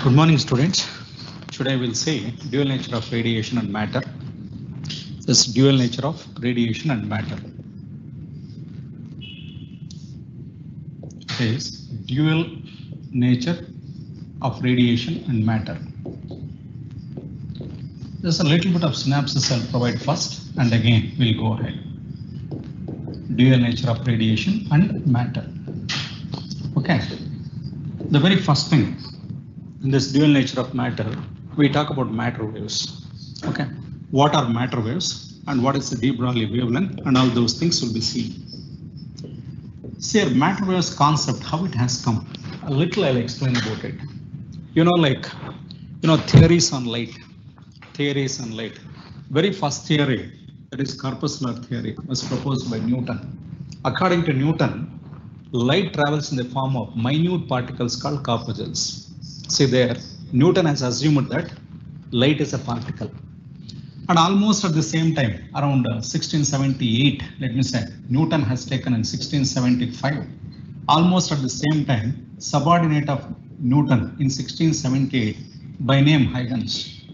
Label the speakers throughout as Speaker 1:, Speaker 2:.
Speaker 1: Good morning, students. Today we'll say dual nature of radiation and matter. This dual nature of radiation and matter is dual nature of radiation and matter. There's a little bit of synopsis I'll provide first, and again we'll go ahead. Dual nature of radiation and matter. Okay. The very first thing in this dual nature of matter, we talk about matter waves. Okay. What are matter waves and what is the de Broglie wavelength, and all those things will be seen. See, matter waves concept, how it has come. A little I'll explain about it. Theories on light. Theories on light. Very first theory, that is corpuscular theory, was proposed by Newton. According to Newton, light travels in the form of minute particles called corpuscles. See there, Newton has assumed that light is a particle. And almost at the same time, around 1678, let me say, Newton has taken in 1675. Almost at the same time, subordinate of Newton in 1678, by name Huygens.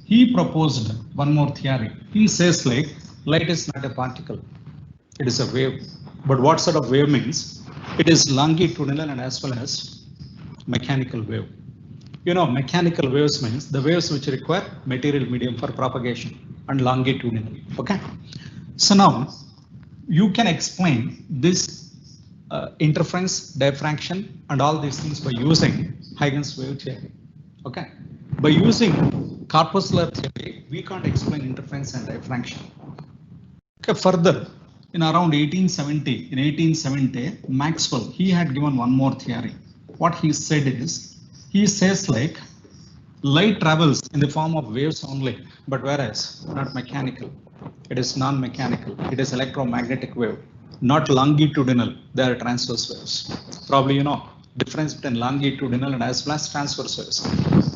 Speaker 1: He proposed one more theory. He says like light is not a particle, it is a wave. But what sort of wave means? It is longitudinal and as well as mechanical wave. Mechanical waves means the waves which require material medium for propagation, and longitudinal. Okay. So now you can explain this interference, diffraction, and all these things by using Huygens wave theory. Okay. By using corpuscular theory, we can't explain interference and diffraction. Okay. Further, in around 1870, Maxwell, he had given one more theory. What he said is, he says like light travels in the form of waves only, but whereas not mechanical, it is non-mechanical, it is electromagnetic wave, not longitudinal, they are transverse waves. Probably difference between longitudinal and as well as transverse waves.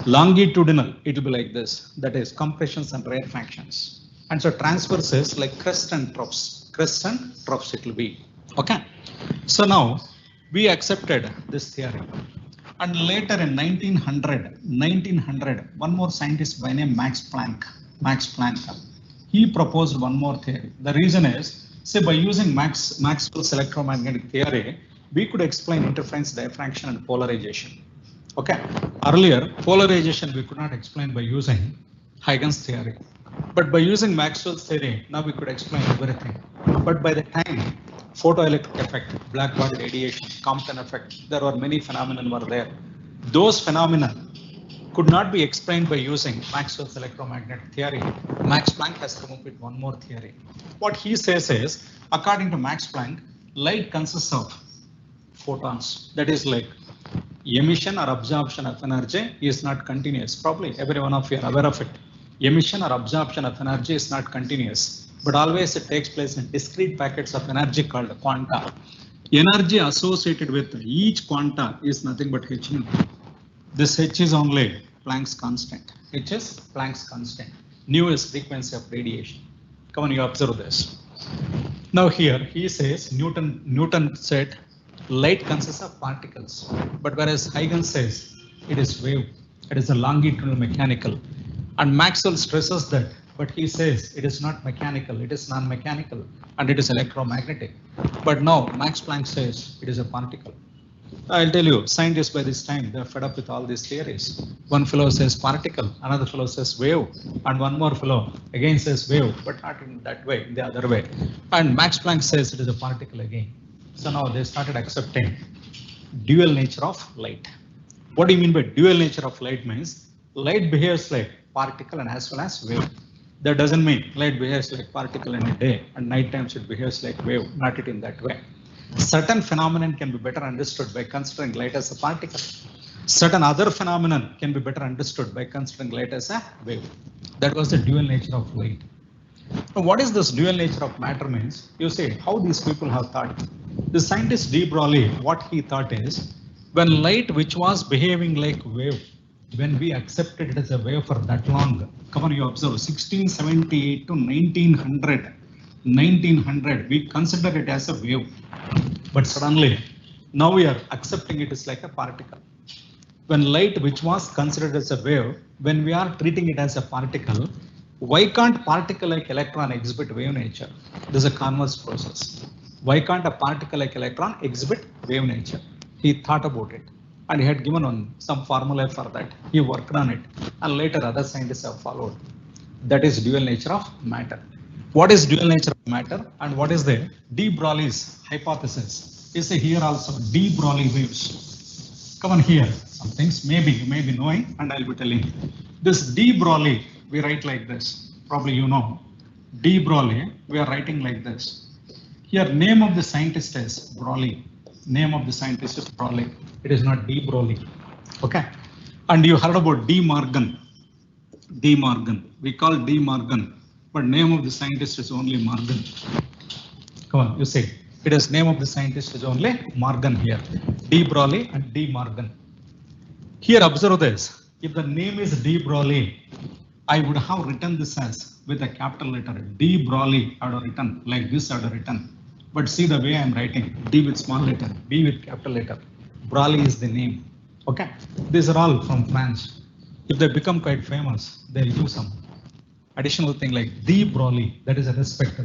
Speaker 1: Longitudinal, it will be like this, that is compressions and rarefactions. And so transverse is like crest and troughs it will be. Okay. So now we accepted this theory. And later in 1900, one more scientist by name Max Planck, he proposed one more theory. The reason is, say by using Maxwell's electromagnetic theory, we could explain interference, diffraction, and polarization. Okay. Earlier, polarization we could not explain by using Huygens theory. But by using Maxwell's theory, now we could explain everything. But by the time photoelectric effect, black body radiation, Compton effect, there were many phenomena were there. Those phenomena could not be explained by using Maxwell's electromagnetic theory. Max Planck has come up with one more theory. What he says is, according to Max Planck, light consists of photons. That is like emission or absorption of energy is not continuous. Probably every one of you are aware of it. Emission or absorption of energy is not continuous, but always it takes place in discrete packets of energy called quanta. Energy associated with each quanta is nothing but h nu. This h is only Planck's constant. H is Planck's constant. Nu is frequency of radiation. Come on, you observe this. Now here he says Newton said light consists of particles, but whereas Huygens says it is wave, it is a longitudinal mechanical. And Maxwell stresses that, but he says it is not mechanical, it is non-mechanical, and it is electromagnetic. But now Max Planck says it is a particle. I'll tell you, scientists by this time, they're fed up with all these theories. One fellow says particle, another fellow says wave, and one more fellow again says wave, but not in that way, in the other way. And Max Planck says it is a particle again. So now they started accepting dual nature of light. What do you mean by dual nature of light? Means light behaves like particle and as well as wave. That doesn't mean light behaves like particle in a day and night times it behaves like wave, not it in that way. Certain phenomenon can be better understood by considering light as a particle. Certain other phenomenon can be better understood by considering light as a wave. That was the dual nature of light. Now, what is this dual nature of matter means? You see how these people have thought. The scientist de Broglie, what he thought is, when light which was behaving like wave, when we accepted it as a wave for that long, come on, you observe 1678 to 1900, we consider it as a wave. But suddenly, now we are accepting it as like a particle. When light, which was considered as a wave, when we are treating it as a particle, why can't particle like electron exhibit wave nature? This is a converse process. Why can't a particle like electron exhibit wave nature? He thought about it and he had given on some formula for that. He worked on it and later other scientists have followed. That is dual nature of matter. What is dual nature of matter and what is the de Broglie's hypothesis? Is here also de Broglie waves. Come on here, some things maybe you may be knowing and I'll be telling you. This de Broglie, we write like this. Probably you know. De Broglie, we are writing like this. Here name of the scientist is Broglie. Name of the scientist is Broglie. It is not de Broglie. Okay. And you heard about De Morgan. De Morgan. We call De Morgan, but name of the scientist is only Morgan. Come on, you say it is name of the scientist is only Morgan here. De Broglie and De Morgan. Here observe this. If the name is De Broglie, I would have written this as with a capital letter. De Broglie I would have written like this I would have written. But see the way I am writing. D with small letter, B with capital letter. Broglie is the name. Okay. These are all from France. If they become quite famous, they'll do some additional thing like De Broglie. That is a respect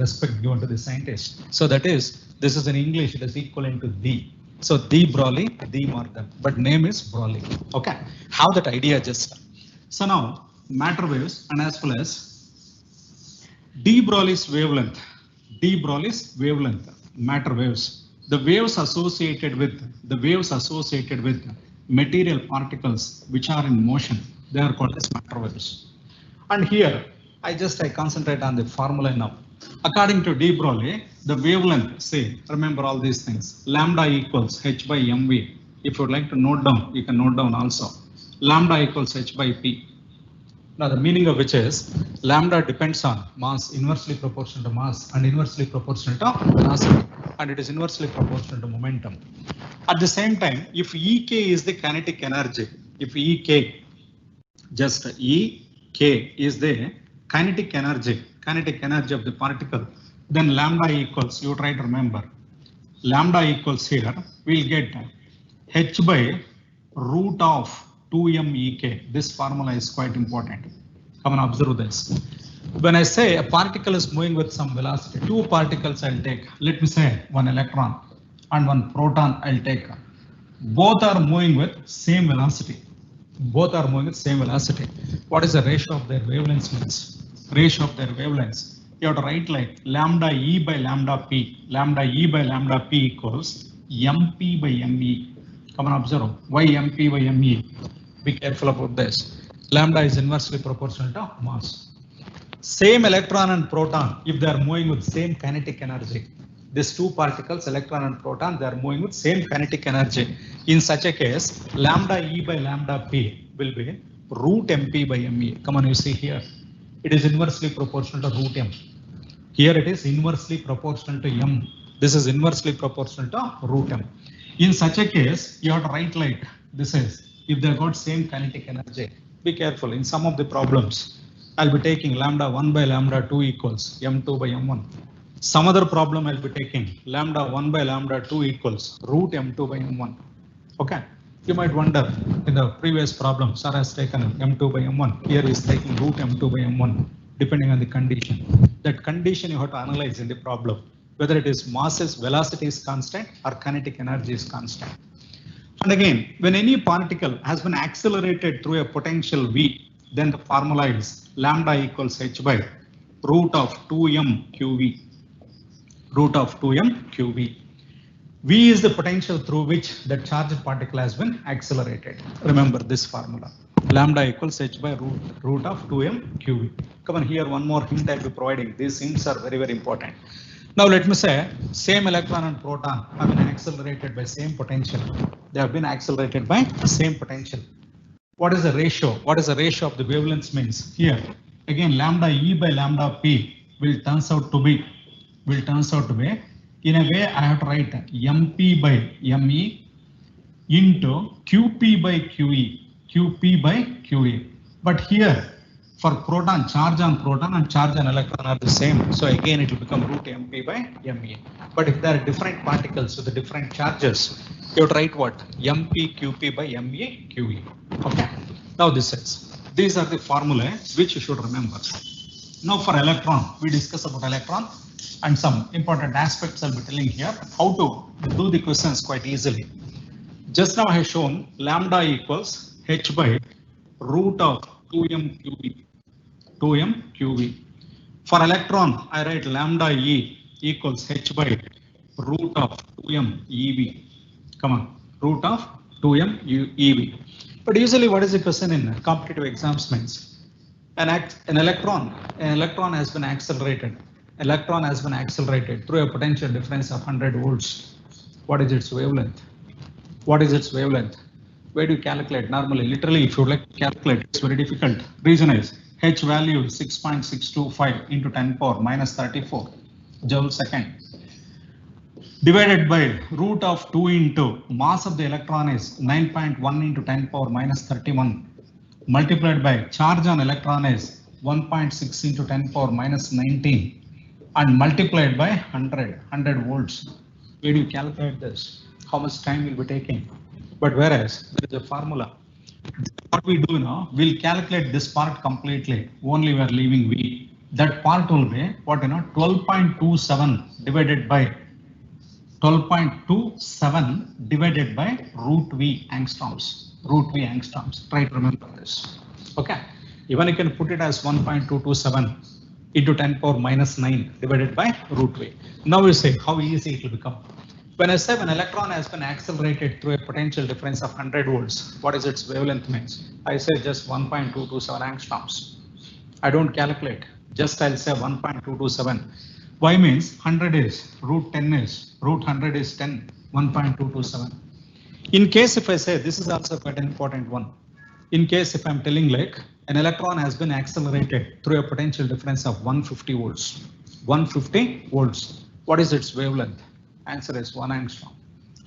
Speaker 1: given to the scientist. So that is, this is in English, it is equivalent to D. So De Broglie, De Morgan, but name is Broglie. Okay. Have that idea just. So now matter waves and as well as de Broglie's wavelength. De Broglie's wavelength, matter waves. The waves associated with material particles which are in motion, they are called as matter waves. And here I concentrate on the formula now. According to de Broglie, the wavelength, say, remember all these things. Lambda equals h by mv. If you would like to note down, you can note down also. Lambda equals h by p. Now the meaning of which is lambda depends on mass, inversely proportional to mass and inversely proportional to velocity, and it is inversely proportional to momentum. At the same time, if Ek is the kinetic energy, if Ek, just Ek is the kinetic energy of the particle, then lambda equals, you try to remember, lambda equals here, we'll get h by root of 2m Ek. This formula is quite important. Come and observe this. When I say a particle is moving with some velocity, two particles I'll take. Let me say one electron and one proton I'll take. Both are moving with same velocity. What is the ratio of their wavelengths means? Ratio of their wavelengths. You have to write like lambda E by lambda P. Lambda E by lambda P equals MP by ME. Come and observe. Why MP by ME? Be careful about this. Lambda is inversely proportional to mass. Same electron and proton, if they are moving with same kinetic energy, these two particles, electron and proton, they are moving with same kinetic energy. In such a case, lambda E by lambda P will be root MP by ME. Come on, you see here. It is inversely proportional to root M. Here it is inversely proportional to M. This is inversely proportional to root M. In such a case, you have to write like this is, if they have got same kinetic energy. Be careful, in some of the problems, I'll be taking lambda 1 by lambda 2 equals M2 by M1. Some other problem I'll be taking lambda 1 by lambda 2 equals root M2 by M1. Okay. You might wonder, in the previous problem, Sir has taken M2 by M1. Here he is taking root M2 by M1, depending on the condition. That condition you have to analyze in the problem, whether it is masses, velocity is constant or kinetic energy is constant. And again, when any particle has been accelerated through a potential V, then the formula is lambda equals h by root of 2m qv. Root of 2m qv. V is the potential through which the charged particle has been accelerated. Remember this formula. Lambda equals h by root of 2m qv. Come on, here one more hint I'll be providing. These hints are very, very important. Now let me say, same electron and proton have been accelerated by same potential. They have been accelerated by same potential. What is the ratio? What is the ratio of the wavelengths means? Here, again, lambda E by lambda P will turns out to be, in a way I have to write MP by ME into QP by QE. But here, for proton, charge on proton and charge on electron are the same. So again, it will become root MP by ME. But if there are different particles with the different charges, You would write what? MPQP by MEQE. Okay. Now these are the formulae which you should remember. Now for electron, we discuss about electron and some important aspects I'll be telling here, how to do the questions quite easily. Just now I have shown lambda equals h by root of 2m QV. For electron, I write lambda E equals h by root of 2m EV. Come on, root of 2m EV. But usually what is the question in competitive exams means? An electron has been accelerated. Electron has been accelerated through a potential difference of 100 volts. What is its wavelength? What is its wavelength? Where do you calculate? Normally, literally, if you like to calculate, it's very difficult. Reason is H value is 6.625 into 10 power minus 34 joule second. Divided by root of 2 into mass of the electron is 9.1 into 10 power minus 31. Multiplied by charge on electron is 1.6 into 10 power minus 19 and multiplied by 100 volts. Where do you calculate this? How much time will be taking? But whereas there is a formula. What we do now, we'll calculate this part completely. Only we are leaving V. That part will be what 12.27 divided by 12.27 divided by root V angstroms. Root V angstroms. Try to remember this. Okay. Even you can put it as 1.227 into 10 power minus 9 divided by root V. Now you say how easy it will become. When I say an electron has been accelerated through a potential difference of 100 volts, what is its wavelength means? I say just 1.227 angstroms. I don't calculate. Just I'll say 1.227. Why means 100 is root 10 is root 100 is 10. 1.227. In case if I say this is also quite an important one. In case if I'm telling like an electron has been accelerated through a potential difference of 150 volts. 150 volts. What is its wavelength? Answer is 1 angstrom.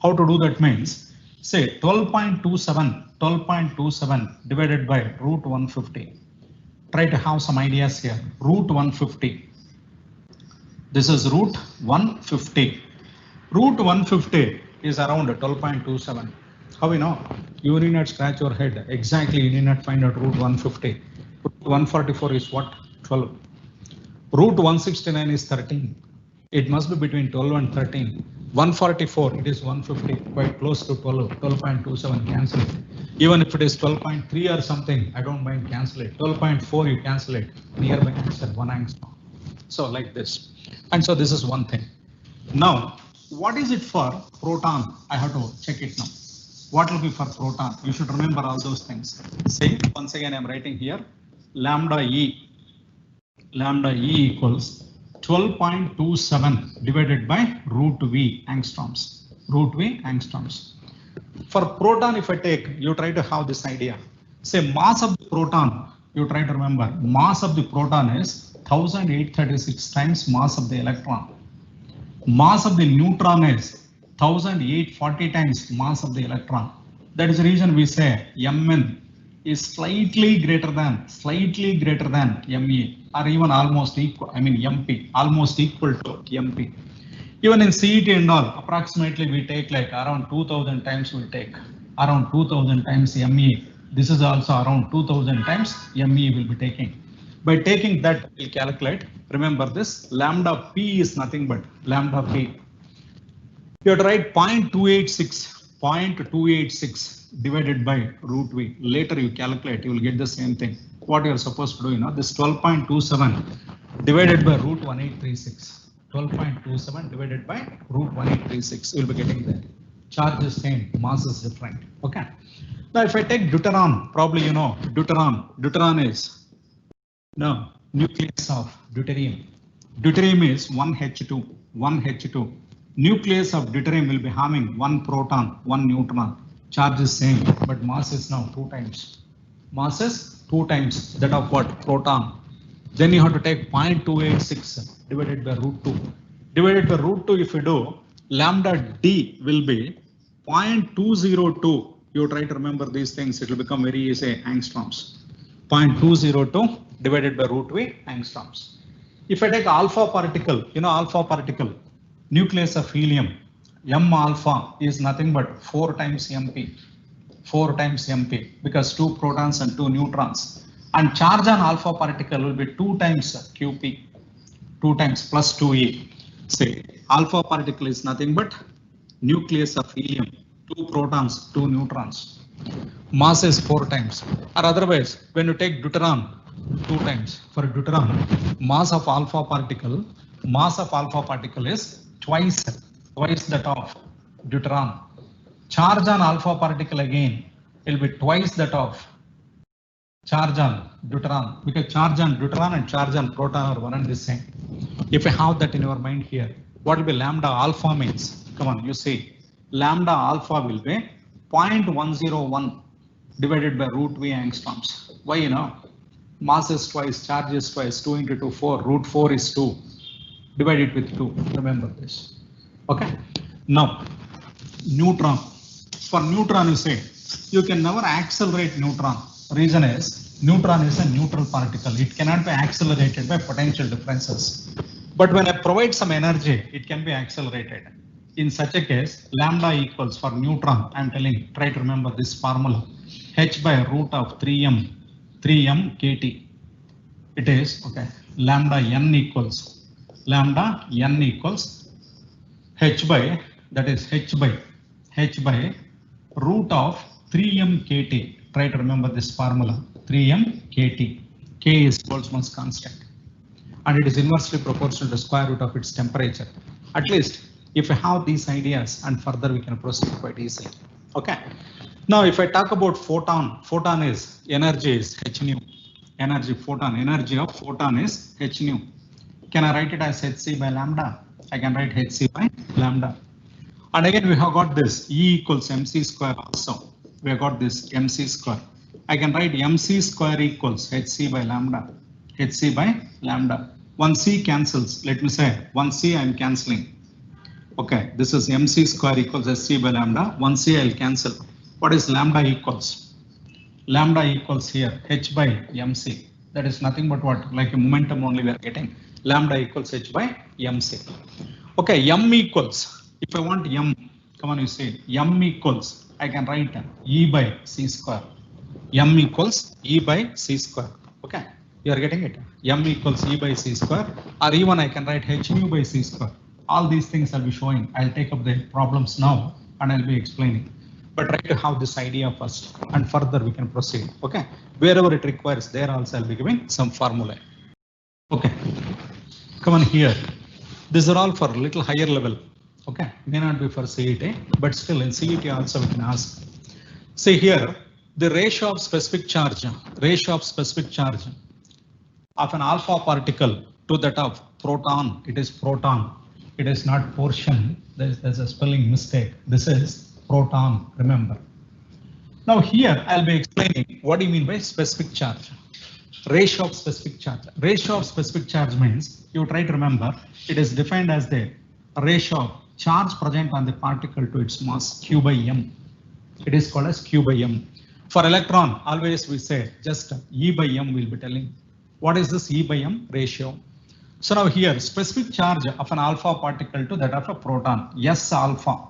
Speaker 1: How to do that means say 12.27 divided by root 150. Try to have some ideas here. Root 150. This is root 150. Root 150 is around 12.27. How we know? You need not scratch your head. Exactly, you need not find out root 150. Root 144 is what? 12. Root 169 is 13. It must be between 12 and 13. 144, it is 150, quite close to 12, 12.27, cancel it. Even if it is 12.3 or something, I don't mind, cancel it. 12.4, you cancel it. Nearby answer, 1 angstrom. So like this. And so this is one thing. Now, what is it for proton? I have to check it now. What will be for proton? You should remember all those things. Say, once again, I'm writing here, lambda E equals 12.27 divided by root V angstroms. Root V angstroms. For proton, if I take, you try to have this idea. Say mass of the proton, you try to remember, mass of the proton is 1836 times mass of the electron. Mass of the neutron is 1840 times mass of the electron. That is the reason we say Mn is slightly greater than Me, or even almost equal, MP, almost equal to MP. Even in CET and all, approximately we take like around 2000 times we take, around 2000 times Me. This is also around 2000 times Me will be taking. By taking that, we'll calculate. Remember this, lambda P is nothing but lambda P. You have to write 0.286 divided by root V. Later you calculate, you will get the same thing. What you are supposed to do, this 12.27 divided by root 1836. 12.27 divided by root 1836. You'll be getting there. Charge is same, mass is different. Okay. Now if I take deuteron, probably you know deuteron is nucleus of deuterium. Deuterium is 1H2. Nucleus of deuterium will be having 1 proton, 1 neutron. Charge is same, but mass is now 2 times. Mass is 2 times that of what? Proton. Then you have to take 0.286 divided by root 2. Divided by root 2, if you do, lambda D will be 0.202. You try to remember these things, it will become very easy, angstroms. 0.202 divided by root V angstroms. If I take alpha particle, alpha particle, nucleus of helium, M alpha is nothing but 4 times MP. 4 times MP because 2 protons and 2 neutrons. And charge on alpha particle will be 2 times QP. 2 times plus 2E. Say alpha particle is nothing but nucleus of helium. 2 protons, 2 neutrons. Mass is 4 times. Or otherwise, when you take deuteron, 2 times. For deuteron, mass of alpha particle is twice that of deuteron. Charge on alpha particle again will be twice that of charge on deuteron, because charge on deuteron and charge on proton are one and the same. If you have that in your mind here, what will be lambda alpha means? Come on, you see, lambda alpha will be 0.101 divided by root V angstroms. Why, you know? Mass is twice, charge is twice, 2 into 2, 4, root 4 is 2. Divide it with 2, remember this. Okay, now neutron. For neutron, you say, you can never accelerate neutron. Reason is, neutron is a neutral particle. It cannot be accelerated by potential differences. But when I provide some energy, it can be accelerated. In such a case, lambda equals for neutron, I am telling, try to remember this formula, h by root of 3m kt. It is, okay, lambda n equals h by, that is h by root of 3m kt. Try to remember this formula, 3m kt. K is Boltzmann's constant. And it is inversely proportional to square root of its temperature. At least, if you have these ideas, and further we can proceed quite easily. Okay. Now, if I talk about photon is energy is h nu. Energy of photon is h nu. Can I write it as hc by lambda? I can write hc by lambda. And again, we have got this E equals mc square also. We have got this mc square. I can write mc square equals hc by lambda. hc by lambda. 1c cancels. Let me say 1c I am cancelling. Okay, this is mc square equals hc by lambda. 1c I will cancel. What is lambda equals? Lambda equals here h by mc. That is nothing but what? Like a momentum only we are getting. Lambda equals h by mc. Okay, m equals, if I want m, come on, you say m equals, I can write e by c square. M equals e by c square. Okay, you are getting it. M equals e by c square, or even I can write h nu by c square. All these things I'll be showing. I'll take up the problems now and I'll be explaining. But try to have this idea first, and further we can proceed. Okay, wherever it requires, there also I'll be giving some formula. Okay, come on here. These are all for a little higher level. Okay, may not be for CET, but still in CET also we can ask. See here, the ratio of specific charge of an alpha particle to that of proton. It is proton. It is not portion. There's a spelling mistake. This is proton, remember. Now here I'll be explaining what do you mean by specific charge. Ratio of specific charge. Ratio of specific charge means, you try to remember, it is defined as the ratio of charge present on the particle to its mass, Q by m. It is called as Q by m. For electron, always we say just E by m will be telling. What is this E by m ratio? So now here, specific charge of an alpha particle to that of a proton, S alpha,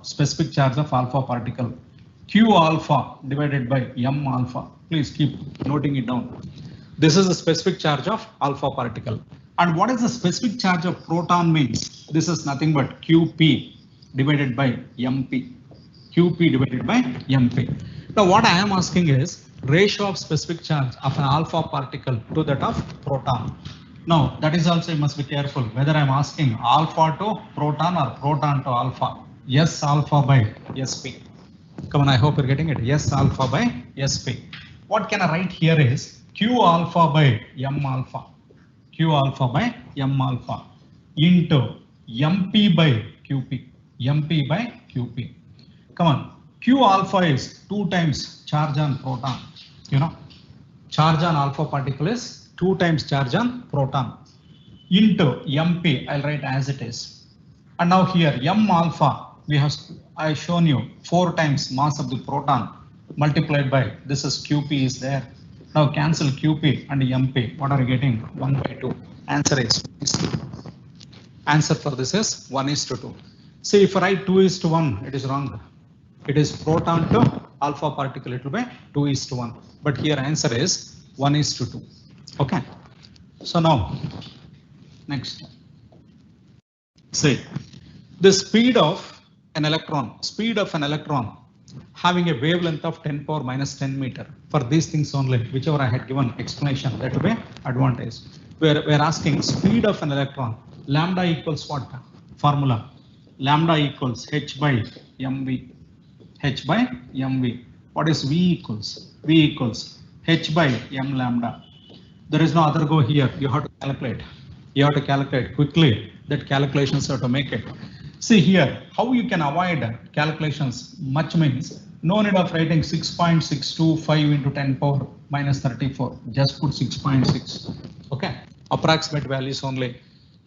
Speaker 1: specific charge of alpha particle, Q alpha divided by m alpha. Please keep noting it down. This is the specific charge of alpha particle. And what is the specific charge of proton means? This is nothing but Qp divided by mp. Qp divided by mp. Now what I am asking is ratio of specific charge of an alpha particle to that of proton. Now that is also you must be careful whether I am asking alpha to proton or proton to alpha. S alpha by sp. Come on, I hope you're getting it. S alpha by sp. What can I write here is Q alpha by m alpha. Q alpha by m alpha into mp by qp. mp by qp. Come on, Q alpha is 2 times charge on proton. You know, charge on alpha particle is 2 times charge on proton into mp. I'll write as it is. And now here m alpha, I shown you 4 times mass of the proton multiplied by, this is qp is there. Now cancel qp and mp. What are you getting? 1 by 2. Answer is 2. Answer for this is 1:2. See, if I write 2:1, it is wrong. It is proton to alpha particle, it will be 2:1. But here answer is 1:2. Okay. So now, next. See, the speed of an electron having a wavelength of 10 power minus 10 meter. For these things only, whichever I had given explanation, that will be advantage. We're asking speed of an electron. Lambda equals what? Formula. Lambda equals h by mv. H by mv. What is v equals? V equals h by m lambda. There is no other go here. You have to calculate. You have to calculate quickly. That calculations have to make it. See here, how you can avoid calculations much means no need of writing 6.625 into 10 power minus 34. Just put 6.6. Okay. Approximate values only.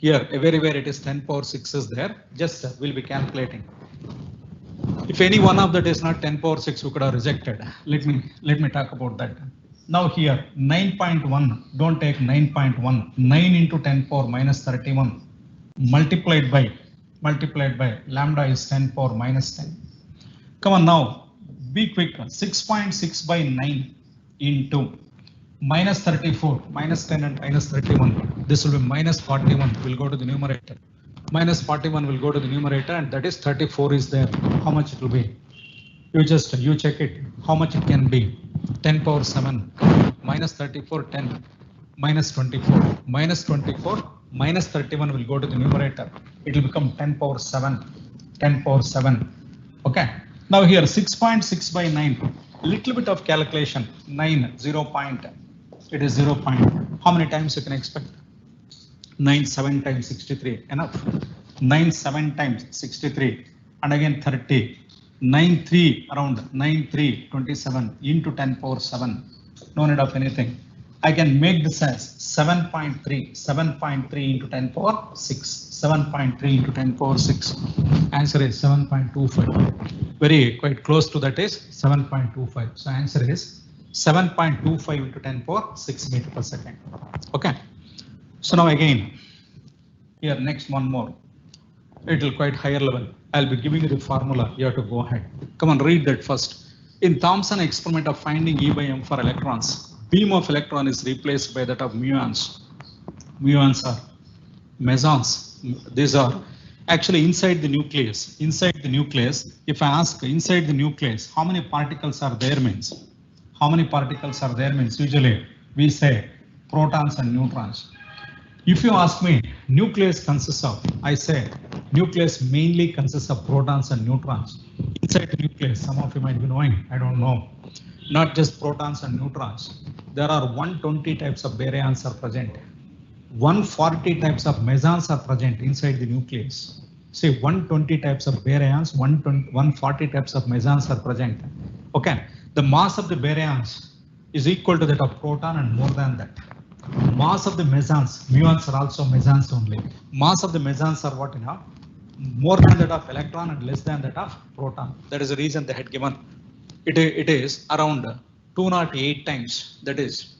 Speaker 1: Here, everywhere it is 10 power 6 is there. Just we'll be calculating. If any one of that is not 10 power 6, we could have rejected. Let me talk about that. Now here 9.1. Don't take 9.1. 9 into 10 power minus 31 multiplied by lambda is 10 power minus 10. Come on now, be quick. 6.6 by 9 into minus 34, minus 10 and minus 31. This will be minus 41, will go to the numerator. Minus 41 will go to the numerator, and that is 34 is there. How much it will be? You check it. How much it can be? 10 power 7, minus 34, 10, minus 24, minus 24, minus 31 will go to the numerator. It will become 10 power 7, 10 power 7. Okay. Now here 6.6 by 9, little bit of calculation. 9, 0 point. It is 0 point. How many times you can expect? 9 7 times 63. Enough. 9 7 times 63. And again 30. 9 3 around 9 3 27 into 10 power 7. No need of anything. I can make this as 7.3 into 10 power 6. 7.3 into 10 power 6. Answer is 7.25. Quite close to that is 7.25. So answer is 7.25 into 10 power 6 meter per second. Okay. So now again, here next one more. It will quite higher level. I'll be giving you the formula. You have to go ahead. Come on, read that first. In Thomson experiment of finding E by M for electrons, beam of electron is replaced by that of muons. Muons are mesons. These are actually inside the nucleus. Inside the nucleus, if I ask inside the nucleus, how many particles are there means? How many particles are there means usually we say protons and neutrons. If you ask me, nucleus consists of, I say nucleus mainly consists of protons and neutrons. Inside the nucleus, some of you might be knowing, I don't know, not just protons and neutrons. There are 120 types of baryons are present. 140 types of mesons are present inside the nucleus. Say 120 types of baryons, 140 types of mesons are present. Okay, the mass of the baryons is equal to that of proton and more than that. Mass of the mesons, muons are also mesons only. Mass of the mesons are what enough? More than that of electron and less than that of proton. That is the reason they had given. It is around 208 times. That is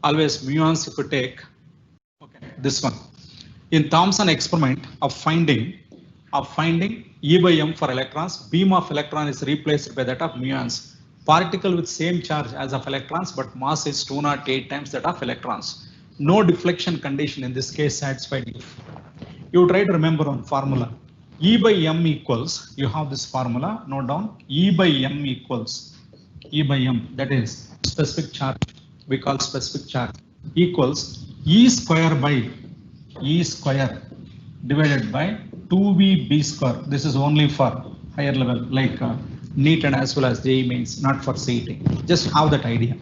Speaker 1: always muons if you take. Okay, this one. In Thomson experiment of finding E by M for electrons, beam of electron is replaced by that of muons. Particle with same charge as of electrons, but mass is 208 times that of electrons. No deflection condition in this case satisfied if. You try to remember one formula. E by M equals, you have this formula, note down, E by M equals, E by M, that is specific charge, we call specific charge, equals E square by E square divided by 2V B square. This is only for higher level like NEET and as well as JEE means, not for CET. Just have that idea.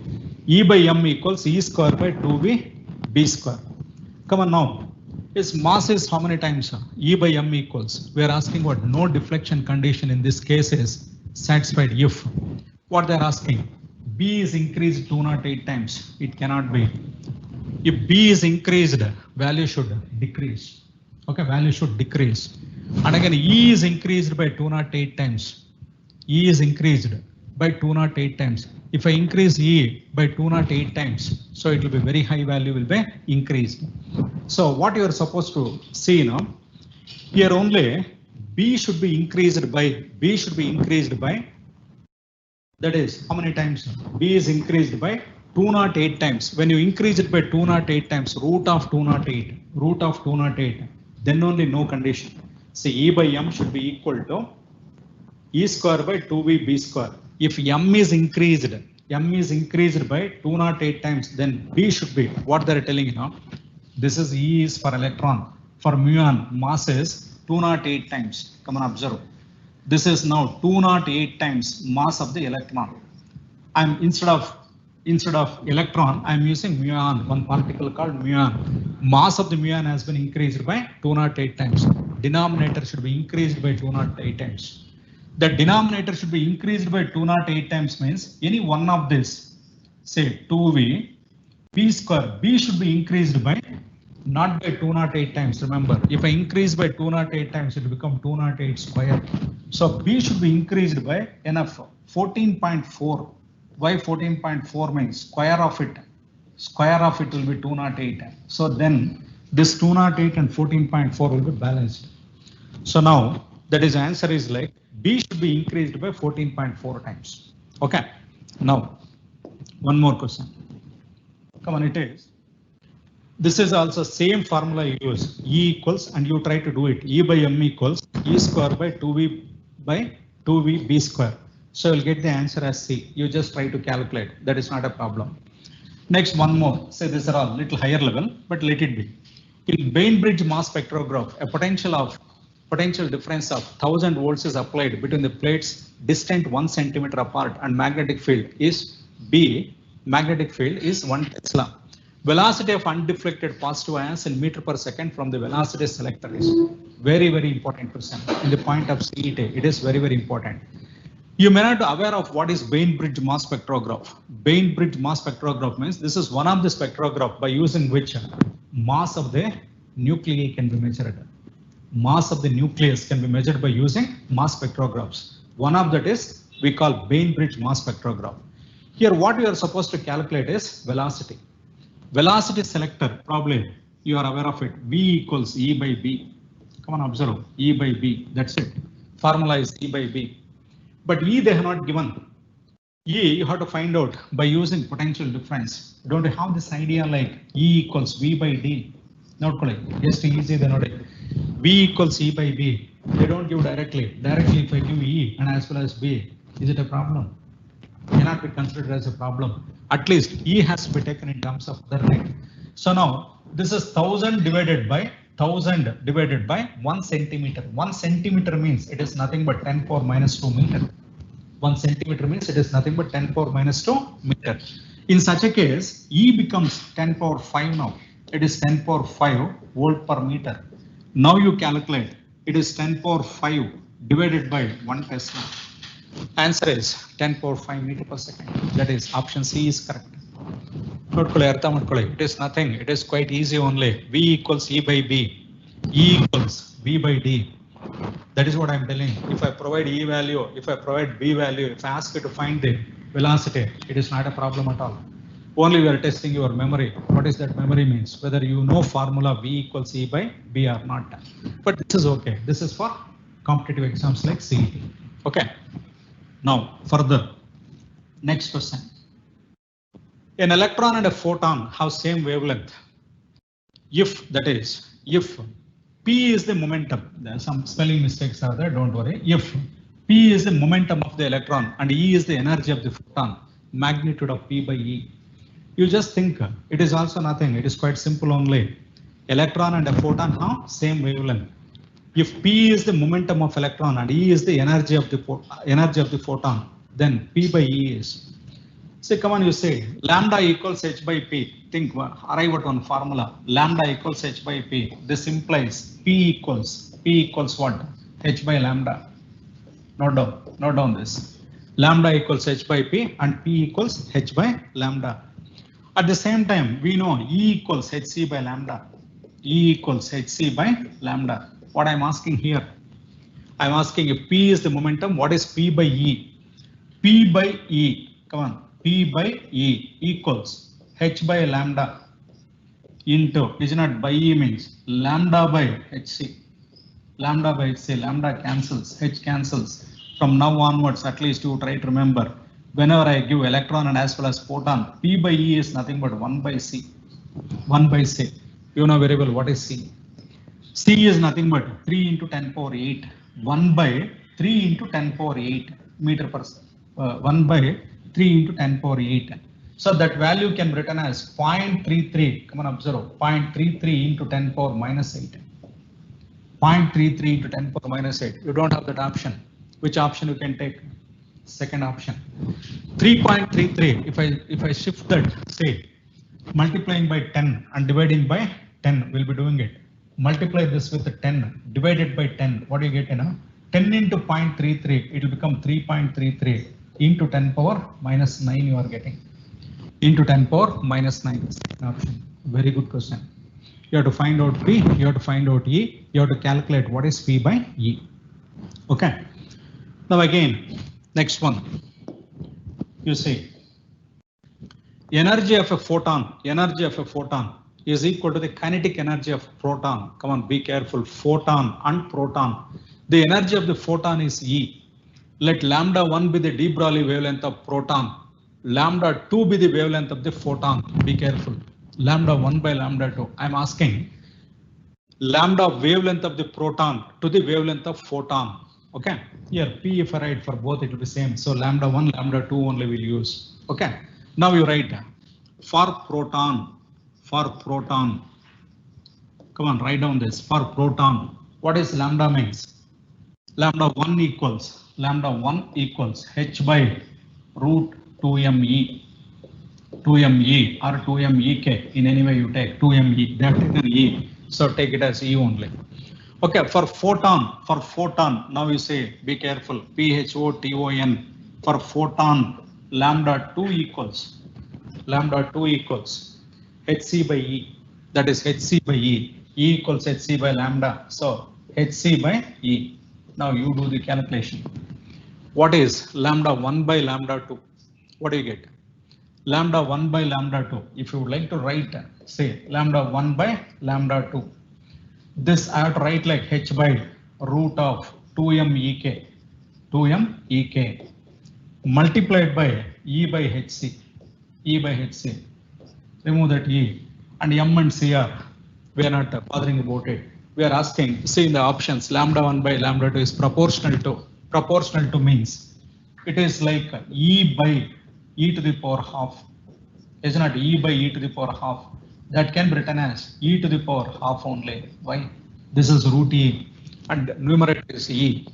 Speaker 1: E by M equals E square by 2V B square. Come on now. Its mass is how many times? E by M equals. We are asking what no deflection condition in this case is satisfied if. What they are asking? B is increased 208 times. It cannot be. If B is increased, value should decrease. Okay, value should decrease. And again, E is increased by 208 times. E is increased by 208 times. If I increase E by 208 times, so it will be very high value will be increased. So what you are supposed to see now, here only B should be increased by, that is how many times? B is increased by 208 times. When you increase it by 208 times, root of 208, then only no condition. So E by M should be equal to E square by 2V B square. If M is increased by 208 times, then B should be what they're telling you now. This is E is for electron. For muon, mass is 208 times. Come on, observe. This is now 208 times mass of the electron. I'm instead of electron, I'm using muon, one particle called muon. Mass of the muon has been increased by 208 times. Denominator should be increased by 208 times. The denominator should be increased by 208 times means any one of this, say 2V, B square, B should be increased by not by 208 times. Remember, if I increase by 208 times, it will become 208 square. So B should be increased by enough 14.4. Why 14.4 means square of it will be 208. So then this 208 and 14.4 will be balanced. So now that is answer is like B should be increased by 14.4 times. Okay. Now one more question. Come on, it is. This is also same formula you use. E equals, and you try to do it. E by M equals E square by 2V by 2V B square. So you'll get the answer as C. You just try to calculate. That is not a problem. Next, one more. Say these are all little higher level, but let it be. In Bainbridge mass spectrograph, a potential difference of 1000 volts is applied between the plates distant 1 centimeter apart, and magnetic field is B. Magnetic field is 1 Tesla. Velocity of undeflected positive ions in meter per second from the velocity selector is very, very important question. In the point of CET, it is very, very important. You may not be aware of what is Bainbridge mass spectrograph. Bainbridge mass spectrograph means this is one of the spectrograph by using which mass of the nuclei can be measured. Mass of the nucleus can be measured by using mass spectrographs. One of that is we call Bainbridge mass spectrograph. Here what we are supposed to calculate is velocity. Velocity selector, probably you are aware of it. V equals E by B. Come on, observe. E by B. That's it. Formula is E by B. But E they have not given. E you have to find out by using potential difference. Don't you have this idea like E equals V by D? Not correct. Just easy than not. V equals E by B. They don't give directly. Directly if I give E and as well as B, is it a problem? Cannot be considered as a problem. At least E has to be taken in terms of the rate. So now this is 1000 divided by 1 centimeter. 1 centimeter means it is nothing but 10 power minus 2 meter. 1 centimeter means it is nothing but 10 power minus 2 meter. In such a case, E becomes 10 power 5 now. It is 10 power 5 volt per meter. Now you calculate. It is 10 power 5 divided by 1 Tesla. Answer is 10 power 5 meter per second. That is option C is correct. It is nothing. It is quite easy only. V equals E by B. E equals V by D. That is what I'm telling. If I provide E value, if I provide B value, if I ask you to find the velocity, it is not a problem at all. Only we are testing your memory. What is that memory means? Whether you know formula V equals E by B or not. But this is okay. This is for competitive exams like CET. Okay. Now further, next question. An electron and a photon have same wavelength. If P is the momentum, there are some spelling mistakes are there, don't worry. If P is the momentum of the electron and E is the energy of the photon, magnitude of P by E. You just think it is also nothing. It is quite simple only. Electron and a photon have same wavelength. If P is the momentum of electron and E is the energy of the photon, then P by E is. Say, come on, you say lambda equals H by P. Think, arrive at one formula. Lambda equals H by P. This implies P equals what? H by lambda. Note down this. Lambda equals H by P and P equals H by lambda. At the same time, we know E equals Hc by lambda. E equals Hc by lambda. What I'm asking here, I'm asking if P is the momentum, what is P by E? P by E, come on, P by E equals H by lambda into, is not by E means lambda by Hc. lambda by say lambda cancels, h cancels. From now onwards, at least you try to remember, whenever I give electron and as well as photon, P by E is nothing but 1 by C. 1 by C. You know very well what is C. C is nothing but 3 into 10 power 8. 1 by 3 into 10 power 8 meter per 1 by 3 into 10 power 8. So that value can be written as 0.33. Come on, observe 0.33 into 10 power minus 8. 0.33 into 10 power minus 8. You don't have that option. Which option you can take? Second option. 3.33. If I shift that, say multiplying by 10 and dividing by 10, we'll be doing it. Multiply this with the 10 divided by 10. What do you get? 10 into 0.33. It will become 3.33 into 10 power minus 9. You are getting into 10 power minus 9. Second option. Very good question. You have to find out P. You have to find out E. You have to calculate what is P by E. Okay. Now again, next one. You see, energy of a photon is equal to the kinetic energy of proton. Come on, be careful. Photon and proton. The energy of the photon is E. Let lambda 1 be the de Broglie wavelength of proton. Lambda 2 be the wavelength of the photon. Be careful. Lambda 1 by lambda 2. I'm asking lambda wavelength of the proton to the wavelength of photon. Okay. Here P if I write for both, it will be same. So lambda 1, lambda 2 only will use. Okay. Now you write for proton. Come on, write down this. For proton, what is lambda means? Lambda 1 equals h by root 2me or 2meg in any way you take 2me. They have taken E, so take it as E only. Okay, for photon, now you say, be careful, PHOTON. For photon, lambda 2 equals Hc by E. That is Hc by E. E equals Hc by lambda. So Hc by E. Now you do the calculation. What is lambda 1 by lambda 2? What do you get? Lambda 1 by lambda 2. If you would like to write, say lambda 1 by lambda 2. This I have to write like h by root of 2meg multiplied by E by Hc. Remove that E, and M and C are, we are not bothering about it. We are asking, see in the options, lambda 1 by lambda 2 is proportional to means it is like E by E to the power half. Is not E by E to the power half. That can be written as E to the power half only. Why? This is root E and numerator is E.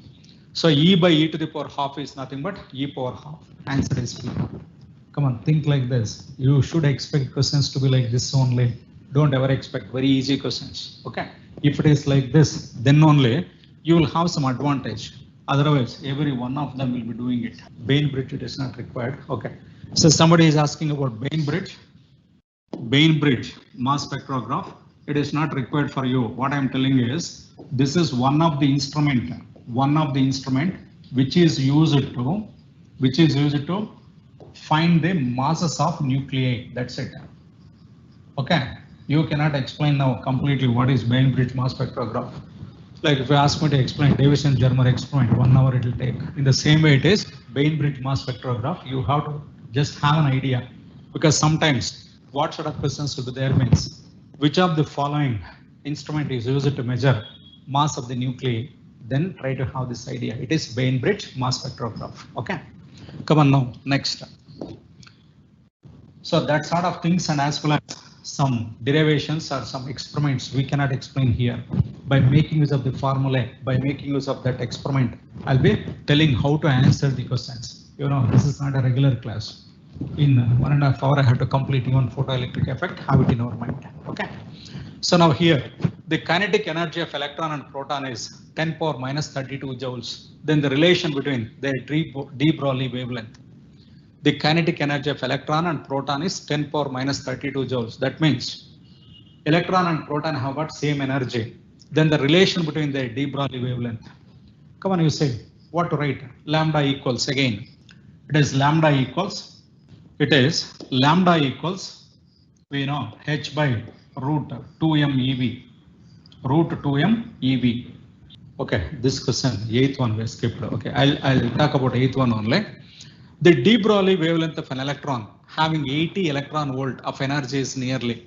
Speaker 1: So E by E to the power half is nothing but E power half. Answer is P. Come on, think like this. You should expect questions to be like this only. Don't ever expect very easy questions. Okay. If it is like this, then only you will have some advantage. Otherwise, every one of them will be doing it. Bainbridge, it is not required. Okay. So somebody is asking about Bainbridge mass spectrograph. It is not required for you. What I am telling you is, this is one of the instrument which is used to find the masses of nuclei. That's it. Okay. You cannot explain now completely what is Bainbridge mass spectrograph. Like if you ask me to explain Davison-Germer experiment, 1 hour it will take. In the same way it is Bainbridge mass spectrograph. You have to just have an idea, because sometimes what sort of questions will be there means, which of the following instrument is used to measure mass of the nuclei, then try to have this idea. It is Bainbridge mass spectrograph. Okay. Come on now, next. So that sort of things, and as well as some derivations or some experiments we cannot explain here. By making use of the formulae, by making use of that experiment, I'll be telling how to answer the questions. You know, this is not a regular class. In 1.5 hours, I have to complete even photoelectric effect, have it in our mind. Okay. So now here, the kinetic energy of electron and proton is 10 power minus 32 joules. Then the relation between the de Broglie wavelength. The kinetic energy of electron and proton is 10 power minus 32 joules. That means electron and proton have got same energy. Then the relation between the de Broglie wavelength. Come on, you say what to write? Lambda equals, again, it is lambda equals, we know, h by root 2m EV. Okay, this question, 8th one we skipped. Okay, I'll talk about 8th one only. The de Broglie wavelength of an electron having 80 electron volt of energy is nearly.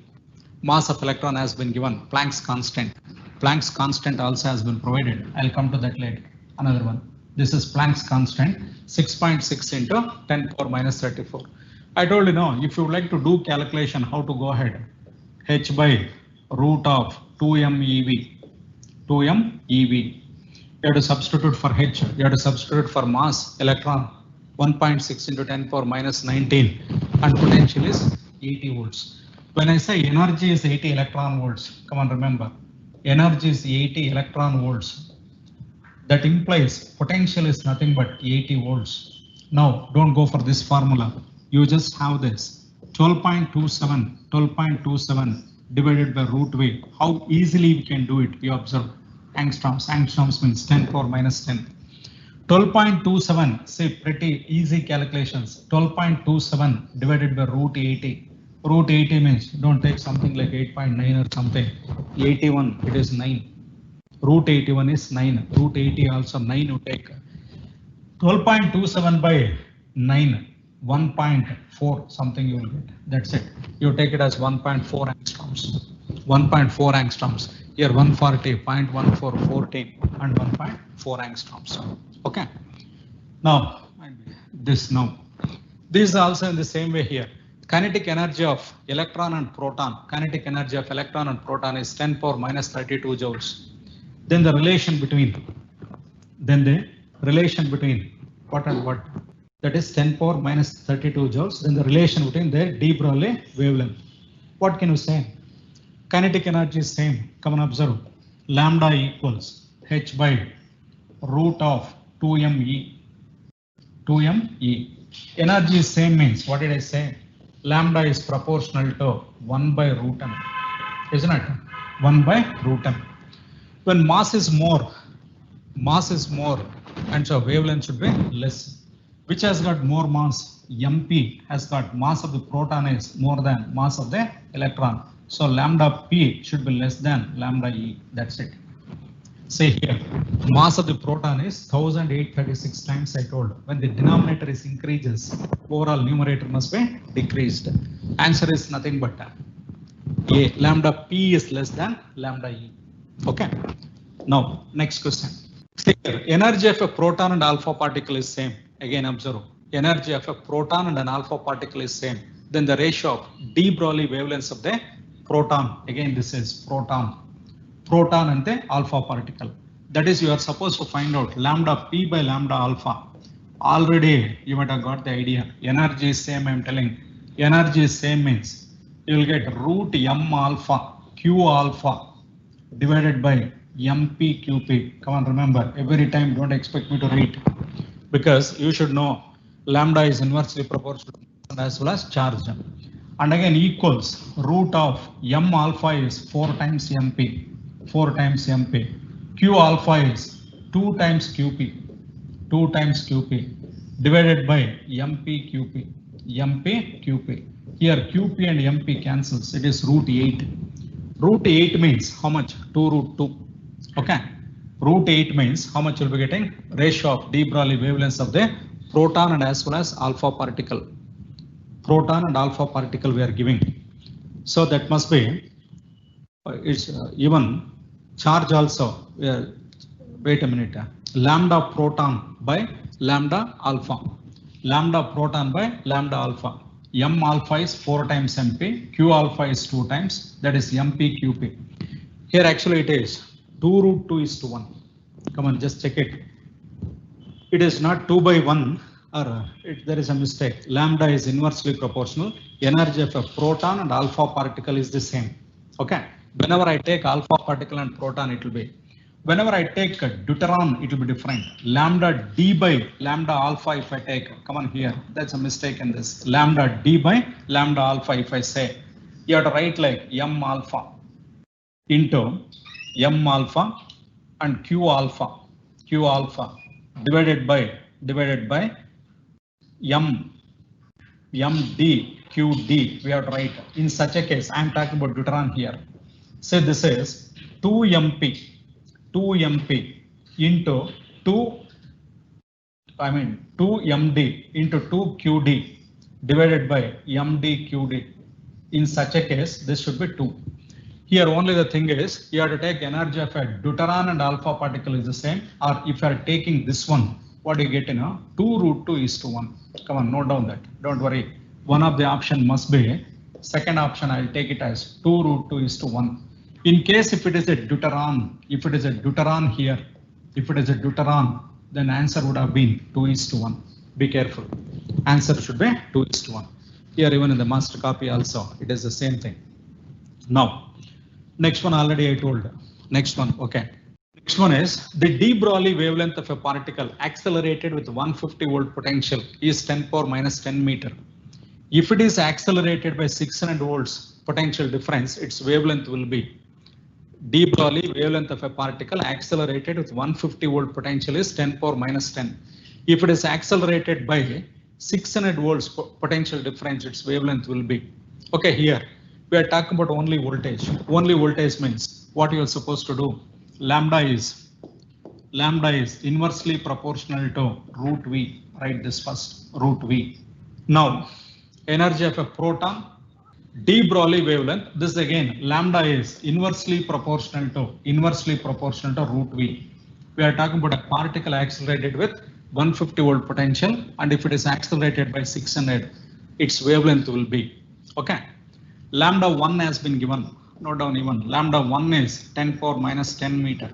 Speaker 1: Mass of electron has been given, Planck's constant. Planck's constant also has been provided. I'll come to that later. Another one. This is Planck's constant, 6.6 into 10 power minus 34. I told you no, if you would like to do calculation, how to go ahead. H by root of 2m EV. 2m EV. You have to substitute for H. You have to substitute for mass, electron, 1.6 into 10 power minus 19, and potential is 80 volts. When I say energy is 80 electron volts, come on, remember, energy is 80 electron volts. That implies potential is nothing but 80 volts. Now, don't go for this formula. You just have this 12.27 divided by root V. How easily we can do it, you observe. Angstroms. Angstroms means 10 power minus 10. 12.27, say pretty easy calculations. 12.27 divided by root 80. Root 80 means don't take something like 8.9 or something. 81, it is 9. Root 81 is 9. Root 80 also 9 you take. 12.27 by 9, 1.4 something you will get. That's it. You take it as 1.4 angstroms. 1.4 angstroms. Here 140, 0.14, 14 and 1.4 angstroms. Okay. Now, this now. This is also in the same way here. Kinetic energy of electron and proton. Kinetic energy of electron and proton is 10 power minus 32 joules. Then the relation between. What and what? That is 10 power minus 32 joules. Then the relation between the de Broglie wavelength. What can you say? Kinetic energy is same. Come and observe. Lambda equals h by root of 2me. 2me. Energy is same means, what did I say? Lambda is proportional to 1 by root m. Isn't it? 1 by root m. When mass is more, and so wavelength should be less. Which has got more mass? MP has got mass of the proton is more than mass of the electron. So lambda P should be less than lambda E. That's it. Say here, mass of the proton is 1836 times I told. When the denominator is increases, overall numerator must be decreased. Answer is nothing but A. Lambda P is less than lambda E. Okay. Now, next question. Here, energy of a proton and alpha particle is same. Again, observe. Energy of a proton and an alpha particle is same. Then the ratio of de Broglie wavelengths of the proton. Again, this is proton and the alpha particle. That is, you are supposed to find out lambda P by lambda alpha. Already you might have got the idea. Energy is same, I am telling. Energy is same means you will get root m alpha q alpha divided by mp qp. Come on, remember, every time don't expect me to read, because you should know lambda is inversely proportional as well as charge. And again equals root of m alpha is 4 times mp. 4 times mp. Q alpha is 2 times qp. 2 times qp divided by mp qp. mp qp. Here qp and mp cancels. It is root 8. Root 8 means how much? 2 root 2. Okay. Root 8 means how much you'll be getting? Ratio of de Broglie wavelengths of the proton and as well as alpha particle. Proton and alpha particle we are giving. So that must be it's even charge also. Wait a minute. Lambda proton by lambda alpha. Lambda proton by lambda alpha. M alpha is 4 times mp. Q alpha is 2 times. That is mp qp. Here actually it is 2 root 2 is to 1. Come on, just check it. It is not 2 by 1. Or there is a mistake. Lambda is inversely proportional. Energy of a proton and alpha particle is the same. Okay. Whenever I take alpha particle and proton, it will be. Whenever I take a deuteron, it will be different. Lambda d by lambda alpha if I take. Come on here. That's a mistake in this. Lambda d by lambda alpha if I say. You have to write like m alpha into m alpha and q alpha divided by m d q d. We have to write. In such a case, I am talking about deuteron here. Say this is 2 mp into 2 md into 2 qd divided by md qd. In such a case, this should be 2. Here only the thing is, you have to take energy of a deuteron and alpha particle is the same, or if you are taking this one, what do you get? 2 root 2 is to 1. Come on, note down that. Don't worry. One of the option must be, second option I'll take it as 2 root 2 is to 1. In case if it is a deuteron, here, if it is a deuteron, then answer would have been 2 is to 1. Be careful. Answer should be 2 is to 1. Here even in the master copy also, it is the same thing. Now, next one already I told. Next one, okay. Next one is the de Broglie wavelength of a particle accelerated with 150 volt potential is 10 power minus 10 meter. If it is accelerated by 600 volts potential difference, its wavelength will be de Broglie wavelength of a particle accelerated with 150 volt potential is 10 power minus 10. If it is accelerated by 600 volts potential difference, its wavelength will be. Okay, here we are talking about only voltage. Only voltage means what you are supposed to do. Lambda is inversely proportional to root V. Write this first, root V. Now, energy of a proton, de Broglie wavelength. This again, lambda is inversely proportional to root V. We are talking about a particle accelerated with 150 volt potential, and if it is accelerated by 600, its wavelength will be. Okay. Lambda 1 has been given. Note down even. Lambda 1 is 10 power minus 10 meter.